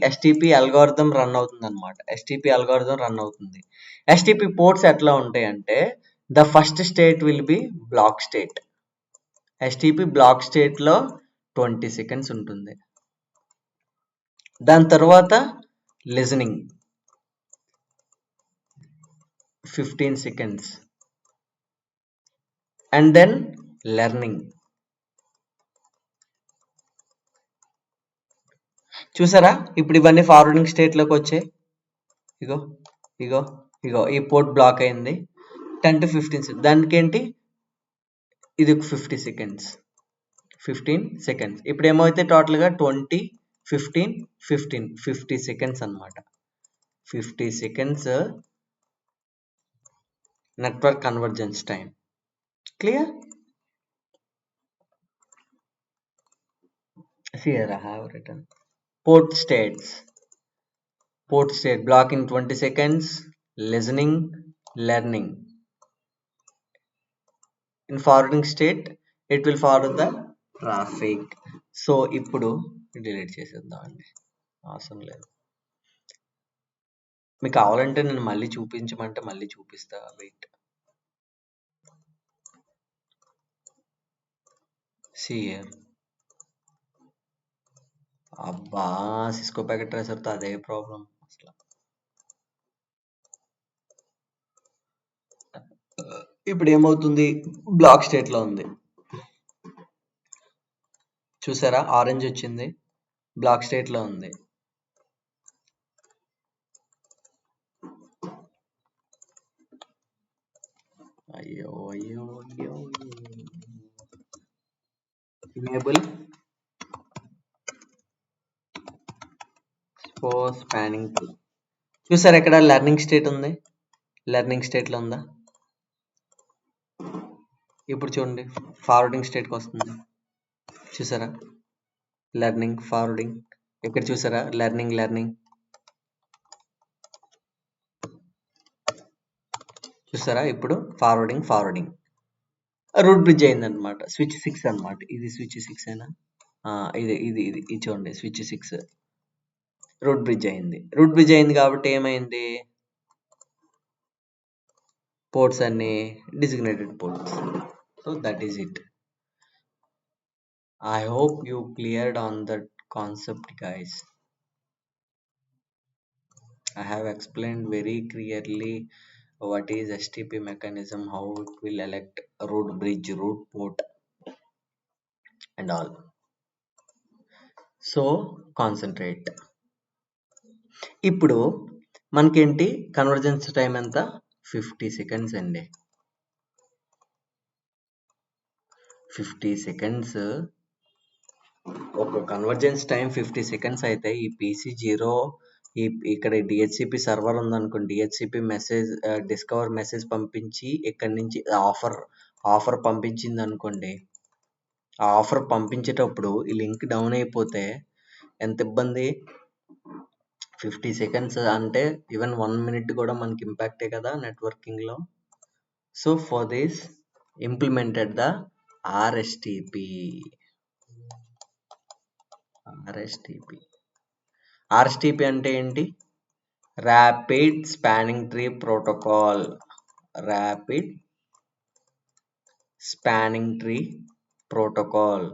[SPEAKER 1] ఎస్టీపీ అల్గోరిథం రన్ అవుతుందన్నమాట. ఎస్టీపీ అల్గోరిథం రన్ అవుతుంది. ఎస్టీపీ పోర్ట్స్ ఎట్లా ఉంటాయంటే the first state will be block state. STP block స్టేట్‌లో 20 సెకండ్స్ ఉంటుంది. దాని తర్వాత listening 15 seconds and then learning. చూసారా? ఇప్పుడు ఇవన్నీ ఫార్వర్డింగ్ స్టేట్‌లోకి వచ్చాయి. ఇగో ఈ పోర్ట్ బ్లాక్ అయింది. 10 to 15 సెకండ్స్. దానికేంటి? ఇది ఒక 50 సెకండ్స్. 15 సెకండ్స్. ఇప్పుడు ఏమవుతాయి టోటల్‌గా 20, 15, 15 50 సెకండ్స్ అన్నమాట. 50 seconds network convergence time. Clear? Here I have written port states. Port state block in 20 seconds, listening, learning. In forwarding state, it will forward the traffic. So ఇప్పుడు delete చేసేద్దాం అండి, అవసరం లేదు. మీకు కావాలంటే నేను మళ్ళీ చూపించమంటే మళ్ళీ చూపిస్తా. వెయిట్. See here. అబ్బా, సిస్కో ప్యాకెట్ ట్రేసర్తో అదే ప్రాబ్లం అసలు. ఇప్పుడు ఏమవుతుంది? బ్లాక్ స్టేట్ లో ఉంది. చూసారా? ఆరెంజ్ వచ్చింది. బ్లాక్ స్టేట్ లో ఉంది. అయ్యో అయ్యో అయ్యో. Enable four spanning tree. చూసారా ఇక్కడ లెర్నింగ్ స్టేట్ ఉంది. లెర్నింగ్ స్టేట్ లో ఉందా? ఇప్పుడు చూడండి ఫార్వర్డింగ్ స్టేట్కి వస్తుంది. చూసారా? Learning, forwarding. ఇక్కడ చూసారా? లెర్నింగ్. చూసారా? ఇప్పుడు ఫార్వర్డింగ్. రూట్ బ్రిడ్జ్ అయింది అనమాట. స్విచ్ 6 అనమాట. ఇది స్విచ్ 6 అయినా ఇది చూడండి స్విచ్ 6 రూట్ బ్రిడ్జ్ అయింది కాబట్టి ఏమైంది? పోర్ట్స్ అన్ని designated ports. So that is it. I hope you cleared on that concept, guys. I have explained very clearly what is STP mechanism, how it will elect root bridge, root port and all. So concentrate. ఇప్పుడు మనకేంటి convergence time ఎంత? 50 seconds అండి. 50 seconds, ఒక convergence time 50 seconds అయితే ఈ PC zero, ఇక్కడ DHCP server ఉందనుకోండి, DHCP message discover message పంపించి ఇక్కడి నుంచి ఆఫర్ పంపించింది అనుకోండి, ఆ ఆఫర్ పంపించేటప్పుడు ఈ లింక్ డౌన్ అయిపోతే ఎంత ఇబ్బంది? 50 సెకండ్స్ అంటే ఈవెన్ 1 మినిట్ కూడా మనకి ఇంపాక్టే కదా నెట్వర్కింగ్లో. So for this implemented the RSTP. RSTP అంటే ఏంటి? Rapid spanning tree protocol. Rapid spanning tree protocol.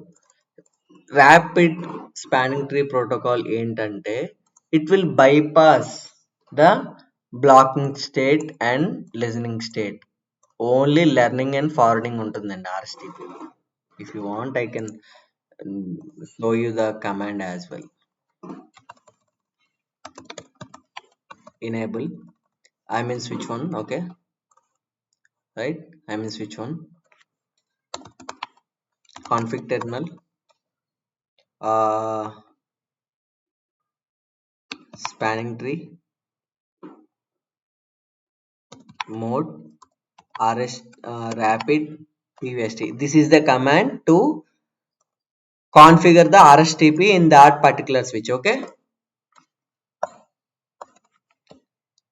[SPEAKER 1] Rapid spanning tree protocol ఏంటంటే it will bypass the blocking state and listening state. Only learning and forwarding ఉంటుందండి RSTP. If you want I can show you the command as well. Enable, I'm in switch 1, okay, right, I'm in switch 1. Config terminal, spanning tree mode rs rapid pvst. This is the command to configure the RSTP in that particular switch. Okay,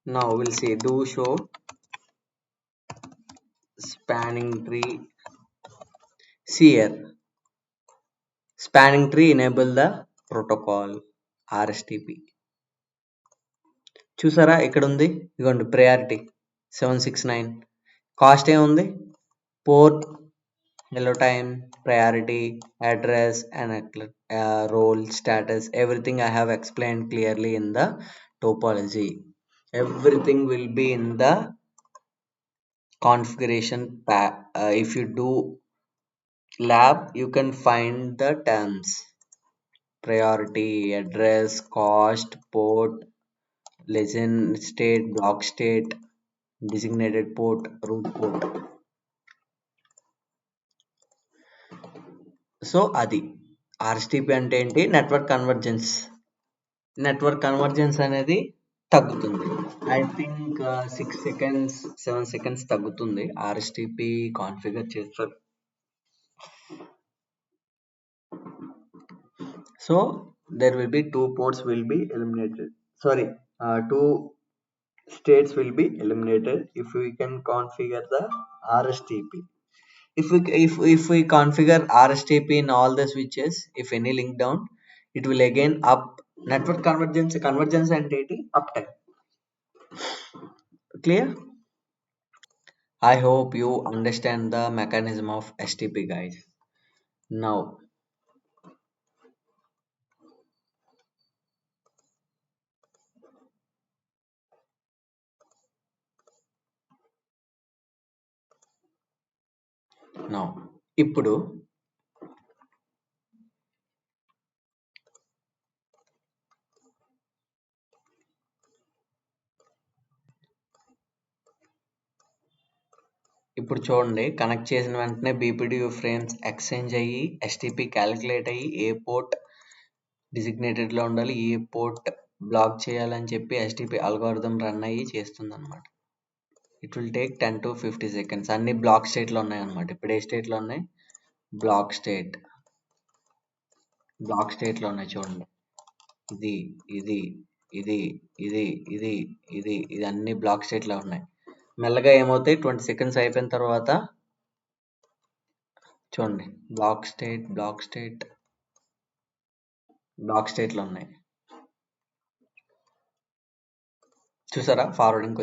[SPEAKER 1] now we'll see do show spanning tree. See here, spanning tree enable the protocol RSTP. చూసారా ఇక్కడ ఉంది, ఇదిగోండి priority 769. Cost ఏముంది? Port, hello time, priority, address and role, status, everything I have explained clearly in the topology. Everything will be in the configuration if you do lab you can find the terms: priority, address, cost, port, legend, state, block state, designated port, root port. So అది ఆర్ఎస్టిపి అంటే ఏంటి? Network convergence అనేది తగ్గుతుంది. I think 6 seconds 7 seconds తగ్గుతుంది ఆర్ఎస్టిపి configure చేస్తారు. So there will be 2 ports will be eliminated, sorry, 2 states will be eliminated if we can configure the RSTP. If we configure RSTP in all the switches, if any link down, it will again up network convergence and uptime. Clear? I hope you understand the mechanism of STP, guys. Now ఇప్పుడు చూడండి, connect చేసిన వెంటనే BPDU frames exchange అయ్యి STP calculate అయ్యి ఏ port డిజిగ్నేటెడ్లో ఉండాలి, ఏ port black చేయాలని చెప్పి STP algorithm run అయ్యి చేస్తుంది అనమాట. It will take 10 to 50 seconds. అన్ని బ్లాక్ స్టేట్లో ఉన్నాయి అనమాట. ఇప్పుడు ఏ స్టేట్లో ఉన్నాయి? బ్లాక్ స్టేట్లో ఉన్నాయి. చూడండి, ఇది ఇది ఇది ఇది ఇది ఇది ఇది అన్ని బ్లాక్ స్టేట్లో ఉన్నాయి. మెల్లగా ఏమవుతాయి? 20 seconds అయిపోయిన తర్వాత చూడండి, బ్లాక్ స్టేట్లో ఉన్నాయి. చూసారా? ఫార్వర్డింగ్కి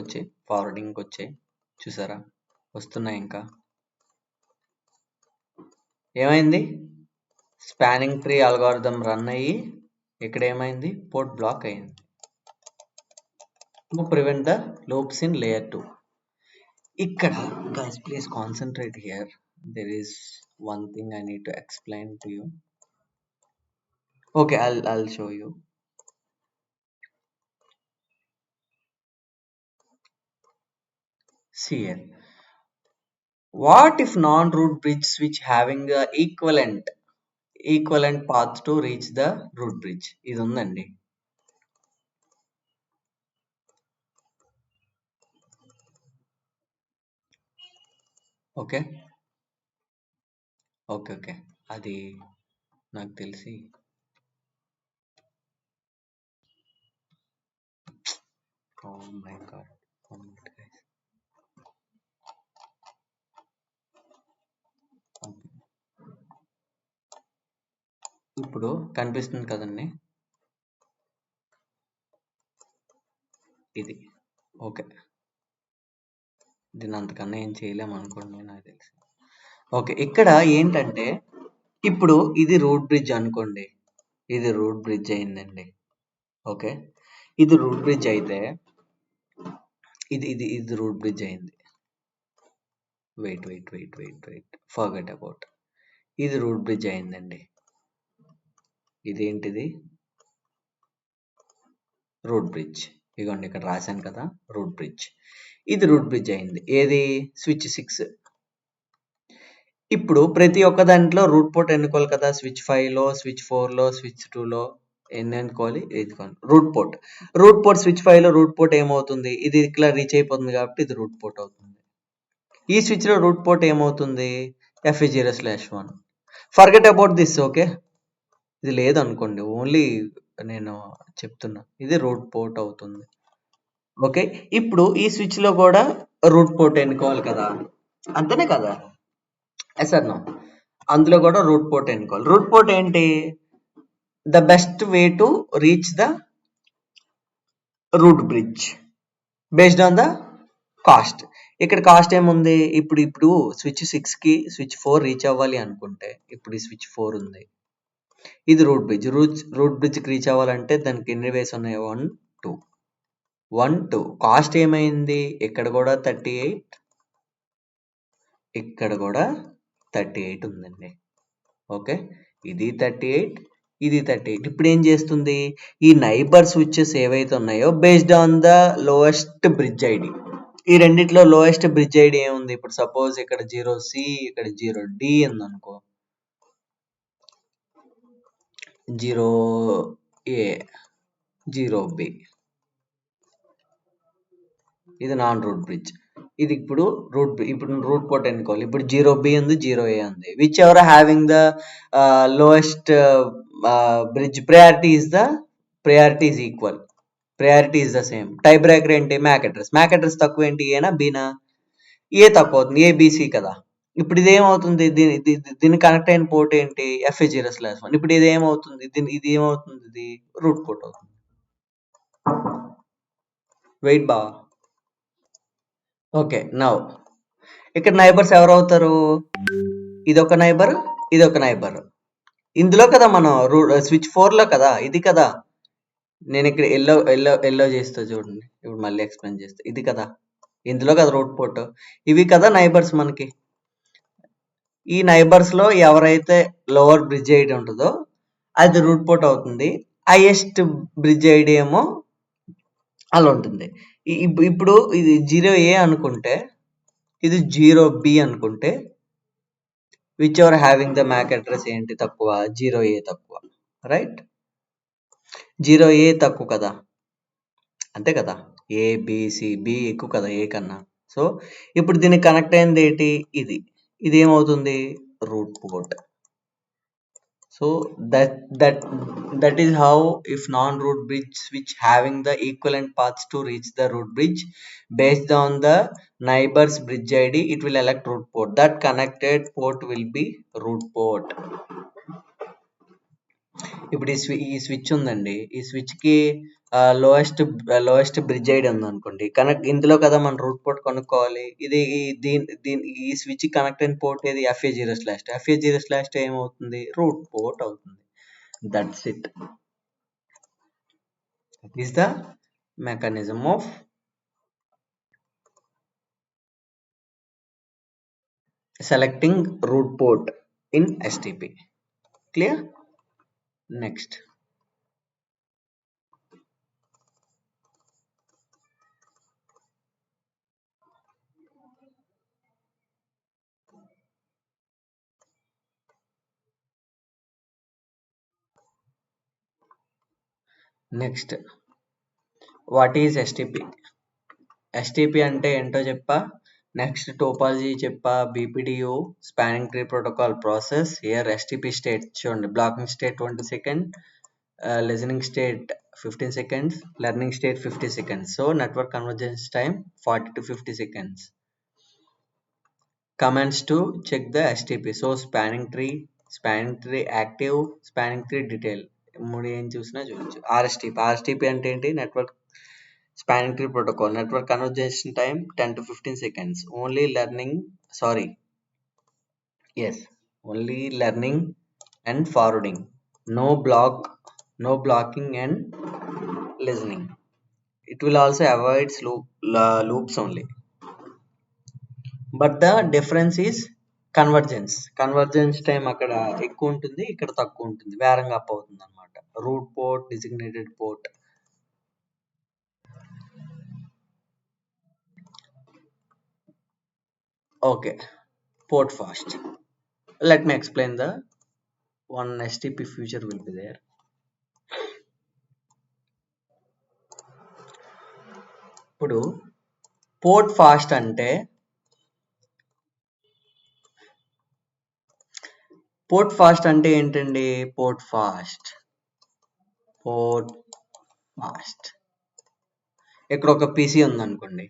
[SPEAKER 1] వచ్చాయి. చూసారా? వస్తున్నాయి. ఇంకా ఏమైంది? స్పానింగ్ ట్రీ అల్గోరిథం రన్ అయ్యి ఇక్కడ ఏమైంది? పోర్ట్ బ్లాక్ అయింది. To prevent the loops in layer 2. ఇక్కడ guys, please concentrate here. There is one thing I need to explain to you. Okay, I'll show you. See here. What if non-root bridge switch having a equivalent path to reach the root bridge? ఇది ఉందండి. Okay okay okay అది నాకు తెలిసి oh my god. One minute, guys. Okay. ఇప్పుడు కనిపిస్తుంది కదండి ఇది. Okay, దీని అంతకన్నా ఏం చేయలేము అనుకోండి నాకు తెలిసి. ఓకే, ఇక్కడ ఏంటంటే ఇప్పుడు ఇది రూట్ బ్రిడ్జ్ అనుకోండి, ఇది రూట్ బ్రిడ్జ్ అయిందండి. ఓకే, ఇది రూట్ బ్రిడ్జ్ అయితే ఇది రూట్ బ్రిడ్జ్ అయింది. Wait forget about. ఇది రూట్ బ్రిడ్జ్ అయిందండి. ఇదేంటిది? Root bridge. ఇగోండి ఇక్కడ రాశాను కదా, రూట్ బ్రిడ్జ్. ఇది రూట్ బ్రిడ్జ్ అయింది. ఏది? స్విచ్ 6. ఇప్పుడు ప్రతి ఒక్క దాంట్లో రూట్ పోర్ట్ ఎన్నుకోవాలి కదా. స్విచ్ 5లో, స్విచ్ 4లో, స్విచ్ 2లో ఎన్ని ఎన్నుకోవాలి? Root port. Root port switch 5లో రూట్ పోర్ట్ ఏమవుతుంది? ఇది ఇట్లా రీచ్ అయిపోతుంది కాబట్టి ఇది రూట్ పోర్ట్ అవుతుంది. ఈ స్విచ్లో రూట్ పోర్ట్ ఏమవుతుంది? FE0/1. Forget about this. Okay, ఇది లేదనుకోండి, ఓన్లీ నేను చెప్తున్నా, ఇది రూట్ పోర్ట్ అవుతుంది. ఓకే, ఇప్పుడు ఈ స్విచ్లో కూడా రూట్ పోర్ట్ ఎన్నుకోవాలి కదా, అంతేనే కదా? సార్ నో, అందులో కూడా రూట్ పోర్ట్ ఎన్నుకోవాలి. రూట్ పోర్ట్ ఏంటి? The best way to reach the root bridge based on the cost. ఇక్కడ కాస్ట్ ఏముంది? ఇప్పుడు స్విచ్ 6కి స్విచ్ 4 రీచ్ అవ్వాలి అనుకుంటే, ఇప్పుడు ఈ స్విచ్ 4 ఉంది, ఇది రూట్ బ్రిడ్జ్. రూట్ బ్రిడ్జ్కి రీచ్ అవ్వాలంటే దానికి ఎన్ని వేస్ ఉన్నాయి? 1 2 కాస్ట్ ఏమైంది? ఇక్కడ కూడా 38, ఇక్కడ కూడా 38 ఉందండి. ఓకే, ఇది 38, ఇది 38. ఇప్పుడు ఏం చేస్తుంది? ఈ నైబర్ స్విచెస్ ఏవైతే ఉన్నాయో based on the lowest bridge ID, ఈ రెండిట్లో లోయెస్ట్ బ్రిడ్జ్ ఐడి ఏముంది? ఇప్పుడు సపోజ్ ఇక్కడ 0C, ఇక్కడ 0D ఉందనుకో, 0A, 0B, ఇది నాన్ రూట్ బ్రిడ్జ్. ఇది ఇప్పుడు రూట్ పోర్ట్ ఎన్నుకోవాలి. ఇప్పుడు 0B ఉంది, 0A ఉంది. Whichever having the lowest bridge priority is equal, priority is the same. Tie breaker ఏంటి? మ్యాక్ అడ్రస్ తక్కువ ఏంటి? ఏనా బీనా? ఏ తక్కువ అవుతుంది, ABC కదా. ఇప్పుడు ఇది ఏమవుతుంది? దీని కనెక్ట్ అయిన పోర్ట్ ఏంటి? FE0/1. ఇప్పుడు ఇది ఏమవుతుంది? ఇది ఏమవుతుంది? ఇది రూట్ పోర్ట్ అవుతుంది. వెయిట్ బా. ఓకే, నౌ ఇక్కడ నైబర్స్ ఎవరు అవుతారు? ఇదొక నైబర్, ఇదొక నైబర్. ఇందులో కదా మనం స్విచ్ 4లో కదా, ఇది కదా. నేను ఇక్కడ ఎల్లో చేస్తా చూడండి, ఇప్పుడు మళ్ళీ ఎక్స్ప్లెయిన్ చేస్తా. ఇది కదా, ఇందులో కదా రూట్ పోర్ట్. ఇవి కదా నైబర్స్ మనకి. ఈ నైబర్స్ లో ఎవరైతే లోవర్ బ్రిడ్జ్ ఐడి ఉంటుందో అది రూట్ పోర్ట్ అవుతుంది. హైయెస్ట్ బ్రిడ్జ్ ఐడి ఏమో అలా ఉంటుంది. ఇప్పుడు ఇది 0A అనుకుంటే, ఇది 0B అనుకుంటే, whichever having the MAC address ఏంటి తక్కువ? 0A తక్కువ, రైట్? 0A తక్కువ కదా, అంతే కదా. B ఎక్కువ కదా ఏ కన్నా. సో ఇప్పుడు దీనికి కనెక్ట్ అయింది ఏంటి? ఇది ఏమవుతుంది? Root port. So that is how, if non-root bridge switch having the equivalent paths to reach the root bridge based on the neighbor's bridge ID, it will elect root port. That connected port will be root port. ఇప్పుడు ఈ switch ఉందండి, ఈ switch కి lowest bridge ID ఉంది అనుకోండి. ఇందులో కదా మనం రూట్ పోర్ట్ కనుక్కోవాలి. ఈ స్విచ్ కనెక్ట్ అయిన పోర్ట్ ఏది? FA0/2 ఏమవుతుంది? రూట్ పోర్ట్ అవుతుంది. That's it. That is the mechanism of selecting root port in STP. Clear? Next what is STP? STP అంటే ఏంటో చెప్పా. నెక్స్ట్ టోపాలజీ చెప్పా. BPDU spanning tree protocol process. Here STP state చూడండి, blocking state 20 second, listening state 15 seconds, learning state 50 seconds. So network convergence time 40 to 50 seconds. Commands to check the STP. So spanning tree active, spanning tree detail. మూడు ఏం చూసినా చూడొచ్చు. RSTP అంటే ఏంటి? Network spanning tree protocol. Network conversation time 10 to 15 seconds. Only learning and forwarding. No blocking and listening. It will also avoid loops only. But the difference is convergence time అక్కడ ఎక్కువ ఉంటుంది, ఇక్కడ తక్కువ ఉంటుంది, వేరంగా అప్ అవుతుంది అనమాట. Root port, designated port. Okay, port fast. Let me explain the one STP feature will be there. ఇప్పుడు port fast అంటే ఏంటండి? పోర్ట్ ఫాస్ట్ ఇక్కడ ఒక పీసీ ఉందనుకోండి,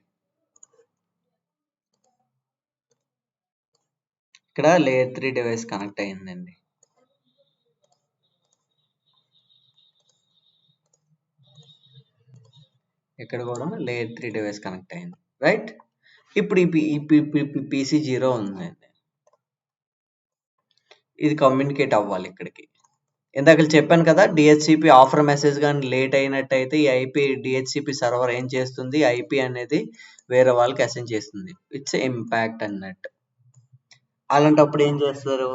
[SPEAKER 1] ఇక్కడ లేయర్ 3 డివైస్ కనెక్ట్ అయ్యిందండి. ఇక్కడ కూడా లేయర్ 3 డివైస్ కనెక్ట్ అయింది, రైట్? ఇప్పుడు ఈ పీసీ 0 ఉందండి, ఇది కమ్యూనికేట్ అవ్వాలి ఇక్కడికి. ఇందాక చెప్పాను కదా, డిహెచ్సిపి ఆఫర్ మెసేజ్ కానీ లేట్ అయినట్టయితే ఈ ఐపీ డిహెచ్సిపి సర్వర్ ఏం చేస్తుంది? ఐపీ అనేది వేరే వాళ్ళకి అసైన్ చేస్తుంది. ఇట్స్ ఇంపాక్ట్ అన్నట్టు. అలాంటప్పుడు ఏం చేస్తారు?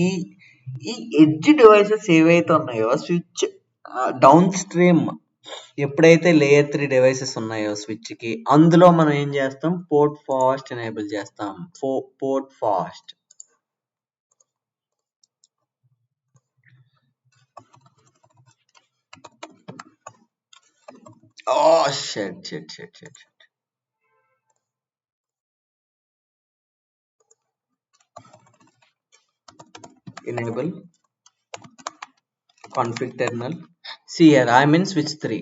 [SPEAKER 1] ఈ ఎడ్జ్ డివైసెస్ ఏవైతే ఉన్నాయో స్విచ్ డౌన్ స్ట్రీమ్ ఎప్పుడైతే లేయర్ 3 డివైసెస్ ఉన్నాయో స్విచ్ కి, అందులో మనం ఏం చేస్తాం? పోర్ట్ ఫాస్ట్ ఎనేబుల్ చేస్తాం. Port fast. Oh shit. Enable config terminal. See here, I am in switch 3.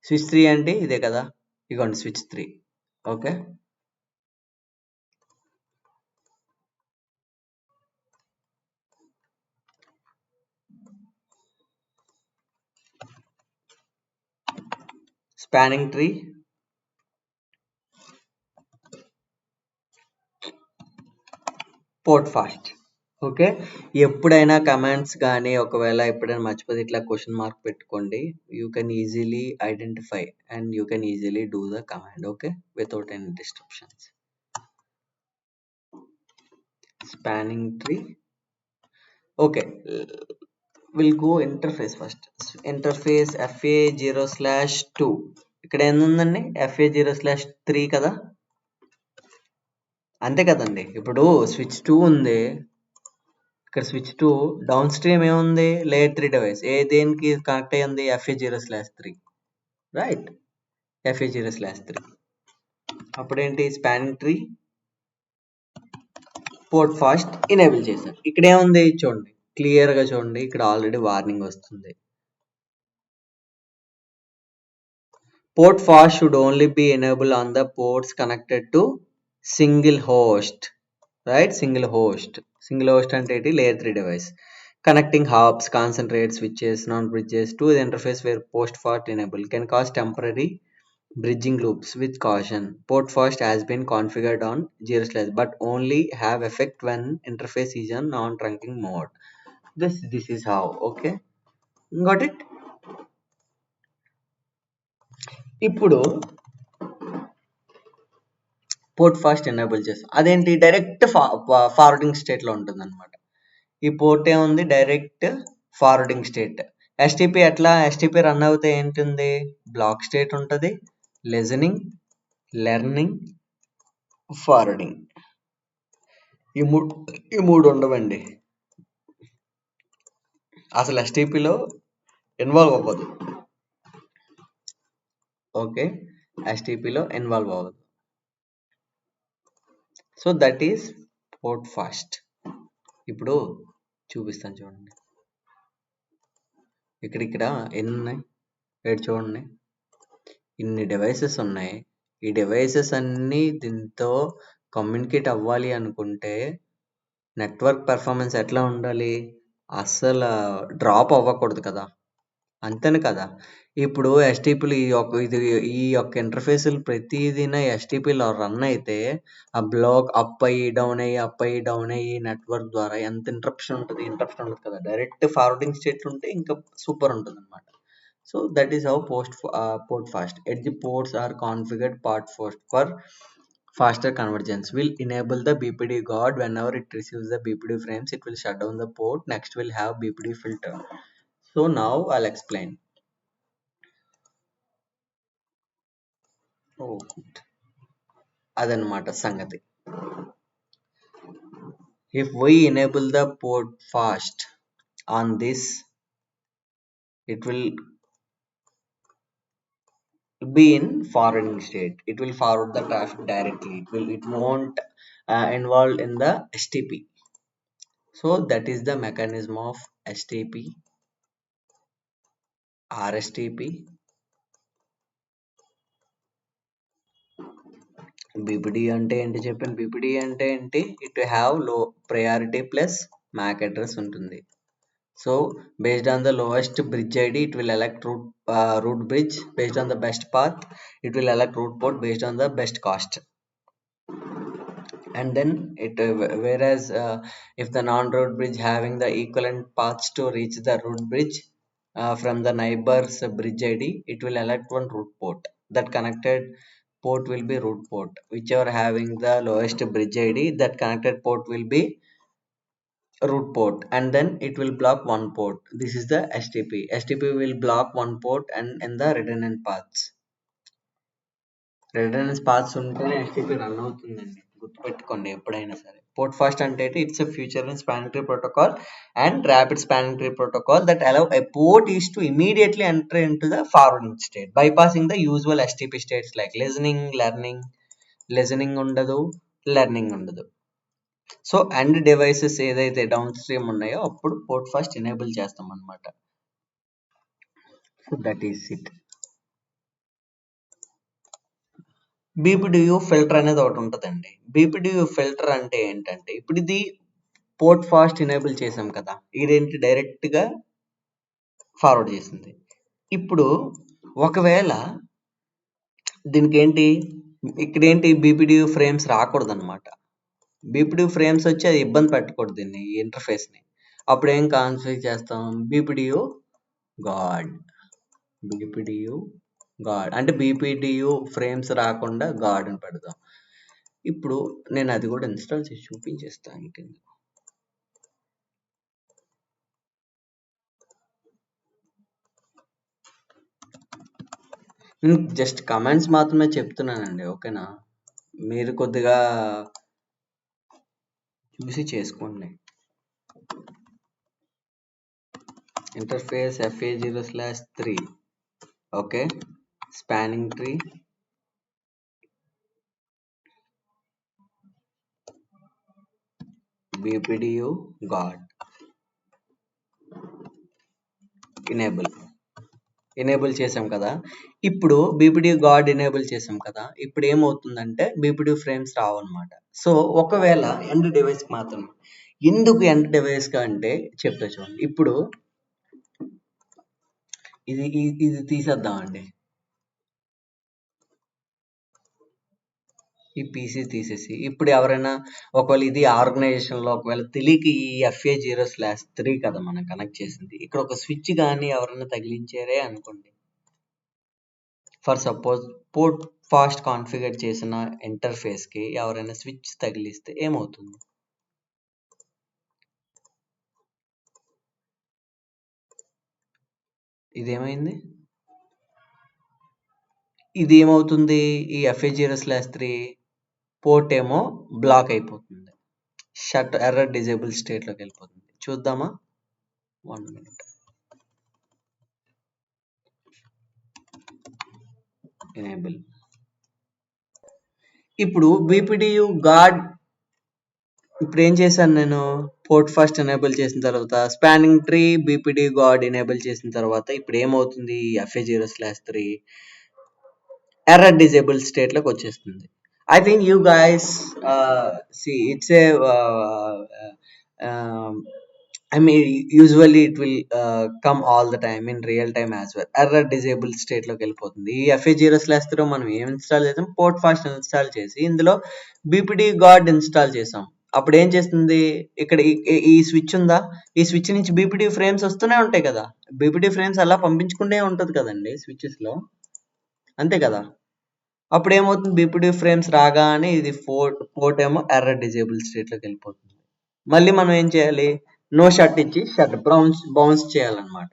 [SPEAKER 1] Switch 3 అంటే ఇదే కదా, ఇగోండి switch 3. Okay, spanning tree, port fast. Okay, ఎప్పుడైనా కమాండ్స్ కానీ ఒకవేళ ఎప్పుడైనా మర్చిపోతే ఇట్లా క్వశ్చన్ మార్క్ పెట్టుకోండి. You can easily identify and you can easily do the command. Okay, without any disruptions. Spanning tree. Okay, will go interface first. Interface FA0/2. ఇక్కడ ఏందండి? FA0/3 కదా, అంతే కదండి. ఇప్పుడు స్విచ్ 2 ఉంది, ఇక్కడ స్విచ్ 2 డౌన్ స్ట్రీమ్ ఏముంది? Layer 3 device. దేనికి కనెక్ట్ అయ్యింది? FA0/3, right? FA0/3. అప్పుడేంటి? Spanning tree port fast enable చేశారు. ఇక్కడ ఏముంది చూడండి, క్లియర్ గా చూడండి, ఇక్కడ ఆల్రెడీ వార్నింగ్ వస్తుంది. Port fast should only be enabled on the ports connected to single host, right? Single host అంటే layer 3 device. Connecting hubs, concentrate switches, non-bridges to the interface where post fast enabled can cause temporary bridging loops with caution. Port fast has been configured on 0/, but only have effect when interface is on non-trunking mode. This is how. Okay, got it? ఇప్పుడు port fast enable చేస్తాం. అదేంటి? Direct forwarding స్టేట్లో ఉంటుంది అనమాట. ఈ port ఏముంది, direct forwarding state. STP ఎట్లా, STP run అవుతే ఏంటుంది, బ్లాక్ స్టేట్ ఉంటుంది, లిజనింగ్, లెర్నింగ్, ఫార్వర్డింగ్. ఈ మూడు ఉండవండి, అసలు ఎస్టిపిలో ఇన్వాల్వ్ అవ్వదు. ఓకే, ఎస్టిపిలో ఇన్వాల్వ్ అవ్వదు. So that is port fast. ఇప్పుడు చూపిస్తాను చూడండి, ఇక్కడ ఎన్ని ఉన్నాయి, చూడండి, ఇన్ని డివైసెస్ ఉన్నాయి. ఈ డివైసెస్ అన్నీ దీంతో కమ్యూనికేట్ అవ్వాలి అనుకుంటే నెట్వర్క్ పెర్ఫార్మెన్స్ ఎట్లా ఉండాలి, అస్సలు డ్రాప్ అవ్వకూడదు కదా, అంతేను కదా. ఇప్పుడు ఎస్టిపిలు ఈ యొక్క ఇంటర్ఫేసులు ప్రతిదిన ఎస్టిపిలో రన్ అయితే ఆ బ్లాక్ అప్ అయ్యి డౌన్ అయ్యి నెట్వర్క్ ద్వారా ఎంత ఇంటరప్షన్ ఉంటుంది కదా. డైరెక్ట్ ఫార్వర్డింగ్ స్టేట్ ఉంటే ఇంకా సూపర్ ఉంటుంది అనమాట. So that is how port fast. Edge ports are configured port fast for faster convergence. Will enable the BPD guard whenever it receives the BPD frames. It will shut down the port. Next will have BPD filter. So now I'll explain. Oh, అదనమాట సంగతి. If we enable the port fast on this, it will be in forwarding state. It will forward the traffic directly. It won't involve in the STP. So that is the mechanism of STP, RSTP, BPD అంటే ఏంటి చెప్పండి. BPD అంటే ఏంటి, it have low priority plus MAC address ఉంటుంది. So based on the lowest bridge ID, it will elect route bridge. Based on the best path, it will elect route port based on the best cost. And then whereas if the non-route bridge having the equivalent paths to reach the route bridge from the neighbor's bridge ID, it will elect one route port. That connected port will be route port. Whichever having the lowest bridge ID, that connected port will be route port, and then it will block one port. This is the STP. STP will block one port and in the redundant paths. Redundant paths ఉంటేనే STP run అవుతుందండి, గుర్తుపెట్టుకోండి ఎప్పుడైనా సరే. Port fast అంటే it's a feature in spanning tree protocol and rapid spanning tree protocol that allow a port is to immediately enter into the forwarding state, bypassing the usual STP states like listening, learning. Listening ఉండదు, learning ఉండదు. So and devices ఏదైతే down stream ఉన్నాయో అప్పుడు port fast enable చేస్తాం అనమాట. So that is it. బీపీడియు filter అనేది ఒకటి ఉంటుందండి. బీపీడియు ఫిల్టర్ అంటే ఏంటంటే, ఇప్పుడు ఇది పోర్ట్ ఫాస్ట్ ఎనేబుల్ చేసాం కదా, ఇదేంటి డైరెక్ట్గా ఫార్వర్డ్ చేసింది. ఇప్పుడు ఒకవేళ దీనికి ఏంటి, ఇక్కడ ఏంటి బీపీడియు ఫ్రేమ్స్ రాకూడదు అనమాట. బీపీడియు ఫ్రేమ్స్ వచ్చి అది ఇబ్బంది పెట్టకూడదు దీన్ని, ఈ ఇంటర్ఫేస్ని. అప్పుడు ఏం కాన్ఫిగర్ చేస్తాం, బీపీడియు గాడ్. బీపీడియు గాడ్ అంటే బీపీడియు ఫ్రేమ్స్ రాకుండా గాడ్ అని పెడదాం. ఇప్పుడు నేను అది కూడా ఇన్స్టాల్ చేసి చూపించేస్తాను. కింద నేను జస్ట్ కమెంట్స్ మాత్రమే చెప్తున్నానండి, ఓకేనా. మీరు కొద్దిగా చూసి చేసుకోండి. Interface FA0/3, okay, spanning tree, BPDU guard, enable చేసాం కదా. ఇప్పుడు BPDU గార్డ్ ఎనేబుల్ చేసాం కదా, ఇప్పుడు ఏమవుతుందంటే BPDU ఫ్రేమ్స్ రావన్నమాట. సో ఒకవేళ ఎండ్ డివైస్ మాత్రమే. ఎందుకు ఎండ్ డివైస్ గా అంటే చెప్తా చూడండి. ఇప్పుడు ఇది తీసేద్దామండి, ఈ పీసీ తీసేసి. ఇప్పుడు ఎవరైనా ఒకవేళ ఇది ఆర్గనైజేషన్లో ఒకవేళ తెలియక ఈ FA0/3 కదా మనం కనెక్ట్ చేసింది, ఇక్కడ ఒక స్విచ్ కానీ ఎవరైనా తగిలించారే అనుకోండి. For suppose port fast configure చేసిన ఇంటర్ఫేస్కి ఎవరైనా స్విచ్ తగిలిస్తే ఏమవుతుంది, ఇదేమైంది? ఇది ఏమవుతుంది? ఈ FA0/3 పోర్ట్ ఏమో బ్లాక్ అయిపోతుంది. షట్ ఎర్రర్ డిజేబుల్ స్టేట్లోకి వెళ్ళిపోతుంది. చూద్దామా? 1 minute. ఎనేబుల్. ఇప్పుడు BPDU గార్డ్ ఇప్పుడు ఏం చేశాను నేను? పోర్ట్ ఫస్ట్ ఎనేబుల్ చేసిన తర్వాత spanning tree BPD guard enable చేసిన తర్వాత ఇప్పుడు ఏమవుతుంది? FA0/3 ఎర్రర్ డిజేబుల్ స్టేట్ లోకి వచ్చేస్తుంది. I think you guys see it's a I mean usually it will come all the time in real time as well. Error disable state లోకి వెళ్ళిపోతుంది. ఈ FA0/3 మనం ఏం ఇన్స్టాల్ చేసాం? పోర్ట్ ఫాస్ట్ ఇన్స్టాల్ చేసి ఇందులో BPD గార్డ్ ఇన్స్టాల్ చేసాం. అప్పుడు ఏం చేస్తుంది? ఇక్కడ ఈ స్విచ్ ఉందా? ఈ స్విచ్ నుంచి BPD ఫ్రేమ్స్ వస్తూనే ఉంటాయి కదా. BPD ఫ్రేమ్స్ అలా పంపించుకుంటే ఉంటది కదండి స్విచెస్ లో, అంతే కదా. అప్పుడు ఏమవుతుంది? BPD ఫ్రేమ్స్ రాగానే ఇది పోర్ట్ ఏమో ఎర్రర్ డిజేబుల్ స్టేట్ లోకి వెళ్ళిపోతుంది. మళ్ళీ మనం ఏం చేయాలి? నో షట్ ఇచ్చి షట్ బౌన్స్ చేయాలన్నమాట.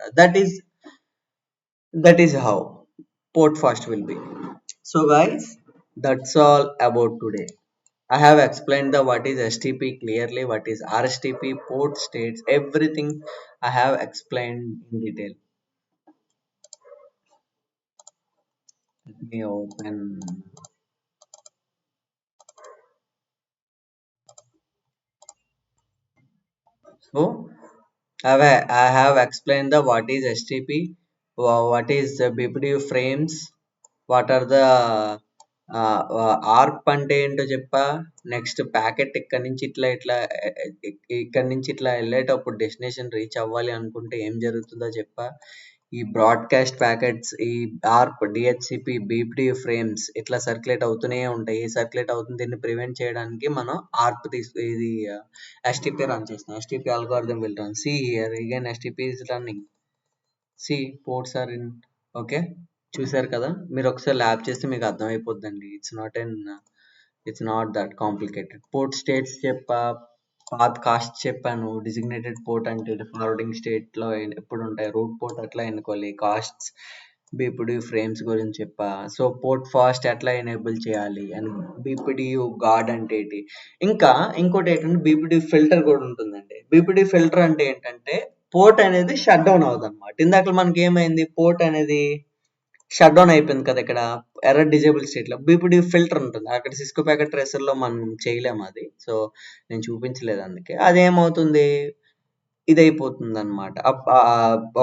[SPEAKER 1] That is how port fast will be. So guys, that's all about today. I have explained the what is STP clearly, what is RSTP, port states, everything I have explained in detail. Let me open. So I have explained the what is STP, what is the BPD frames, what are the ఆర్ప్ అంటే ఏంటో చెప్పా. Next packet ఇక్కడ నుంచి ఇక్కడ నుంచి ఇట్లా వెళ్ళేటప్పుడు destination reach అవ్వాలి అనుకుంటే ఏం జరుగుతుందో చెప్పా. ఈ బ్రాడ్కాస్ట్ ప్యాకెట్స్, ఈ ఆర్ప్, DHCP, BPD ఫ్రేమ్స్ ఇట్లా సర్క్యులేట్ అవుతూనే ఉంటాయి. సర్క్యులేట్ అవుతుంది. దీన్ని ప్రివెంట్ చేయడానికి మనం ఆర్ప్ ఇది STP రన్ చేస్తాం. STP algorithm will run. See here again STP is running. See ports are in. Okay, చూసారు కదా. మీరు ఒకసారి ల్యాబ్ చేస్తే మీకు అర్థమైపోద్దండి. It's not that complicated. Port states చెప్పా, పాత్ కాస్ట్ చెప్పాను. డిజిగ్నేటెడ్ పోర్ట్ అంటే ఫార్వర్డింగ్ స్టేట్ లో ఎప్పుడు ఉంటాయి. రూట్ పోర్ట్ ఎట్లా ఎన్నుకోవాలి, కాస్ట్స్, BPD ఫ్రేమ్స్ గురించి చెప్పా. సో పోర్ట్ ఫాస్ట్ ఎట్లా ఎనేబుల్ చేయాలి అండ్ BPDU గార్డ్ అంటే ఏంటి. ఇంకా ఇంకోటి ఏంటంటే BPD ఫిల్టర్ కూడా ఉంటుందండి. BPD ఫిల్టర్ అంటే ఏంటంటే పోర్ట్ అనేది షట్ డౌన్ అవుతుంది అనమాట. ఇందాక మనకి ఏమైంది? పోర్ట్ అనేది షట్ డౌన్ అయిపోయింది కదా. ఇక్కడ ఎర్రర్ డిజేబుల్ స్టేట్ లో BPD ఫిల్టర్ ఉంటుంది. అక్కడ సిస్కో ప్యాకెట్ ట్రేసర్ లో మనం చేయలేము అది. సో నేను చూపించలేదు, అందుకే అదేమవుతుంది, ఇది అయిపోతుంది అనమాట.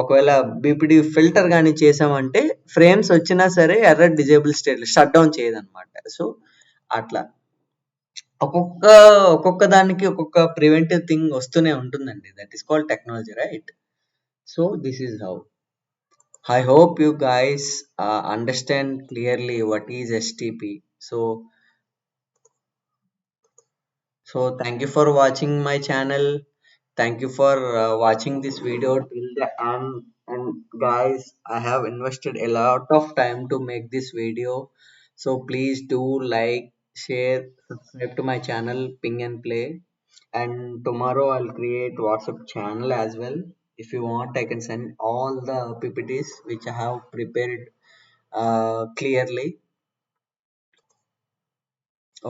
[SPEAKER 1] ఒకవేళ BPD ఫిల్టర్ కానీ చేసామంటే ఫ్రేమ్స్ వచ్చినా సరే ఎర్రర్ డిజేబుల్ స్టేట్ లో షట్ డౌన్ చేయదన్నమాట. సో అట్లా ఒక్కొక్క దానికి ఒక్కొక్క ప్రివెంటివ్ థింగ్ వస్తూనే ఉంటుందండి. That is called technology, right? So this is how. I hope you guys understand clearly what is STP. So thank you for watching my channel. Thank you for watching this video till the end. And guys, I have invested a lot of time to make this video. So please do like, share, subscribe to my channel, Ping and Play. And tomorrow I'll create WhatsApp channel as well. If you want, I can send all the PPTs which I have prepared clearly.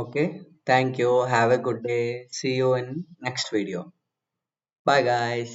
[SPEAKER 1] Okay, thank you. Have a good day. See you in next video. Bye guys.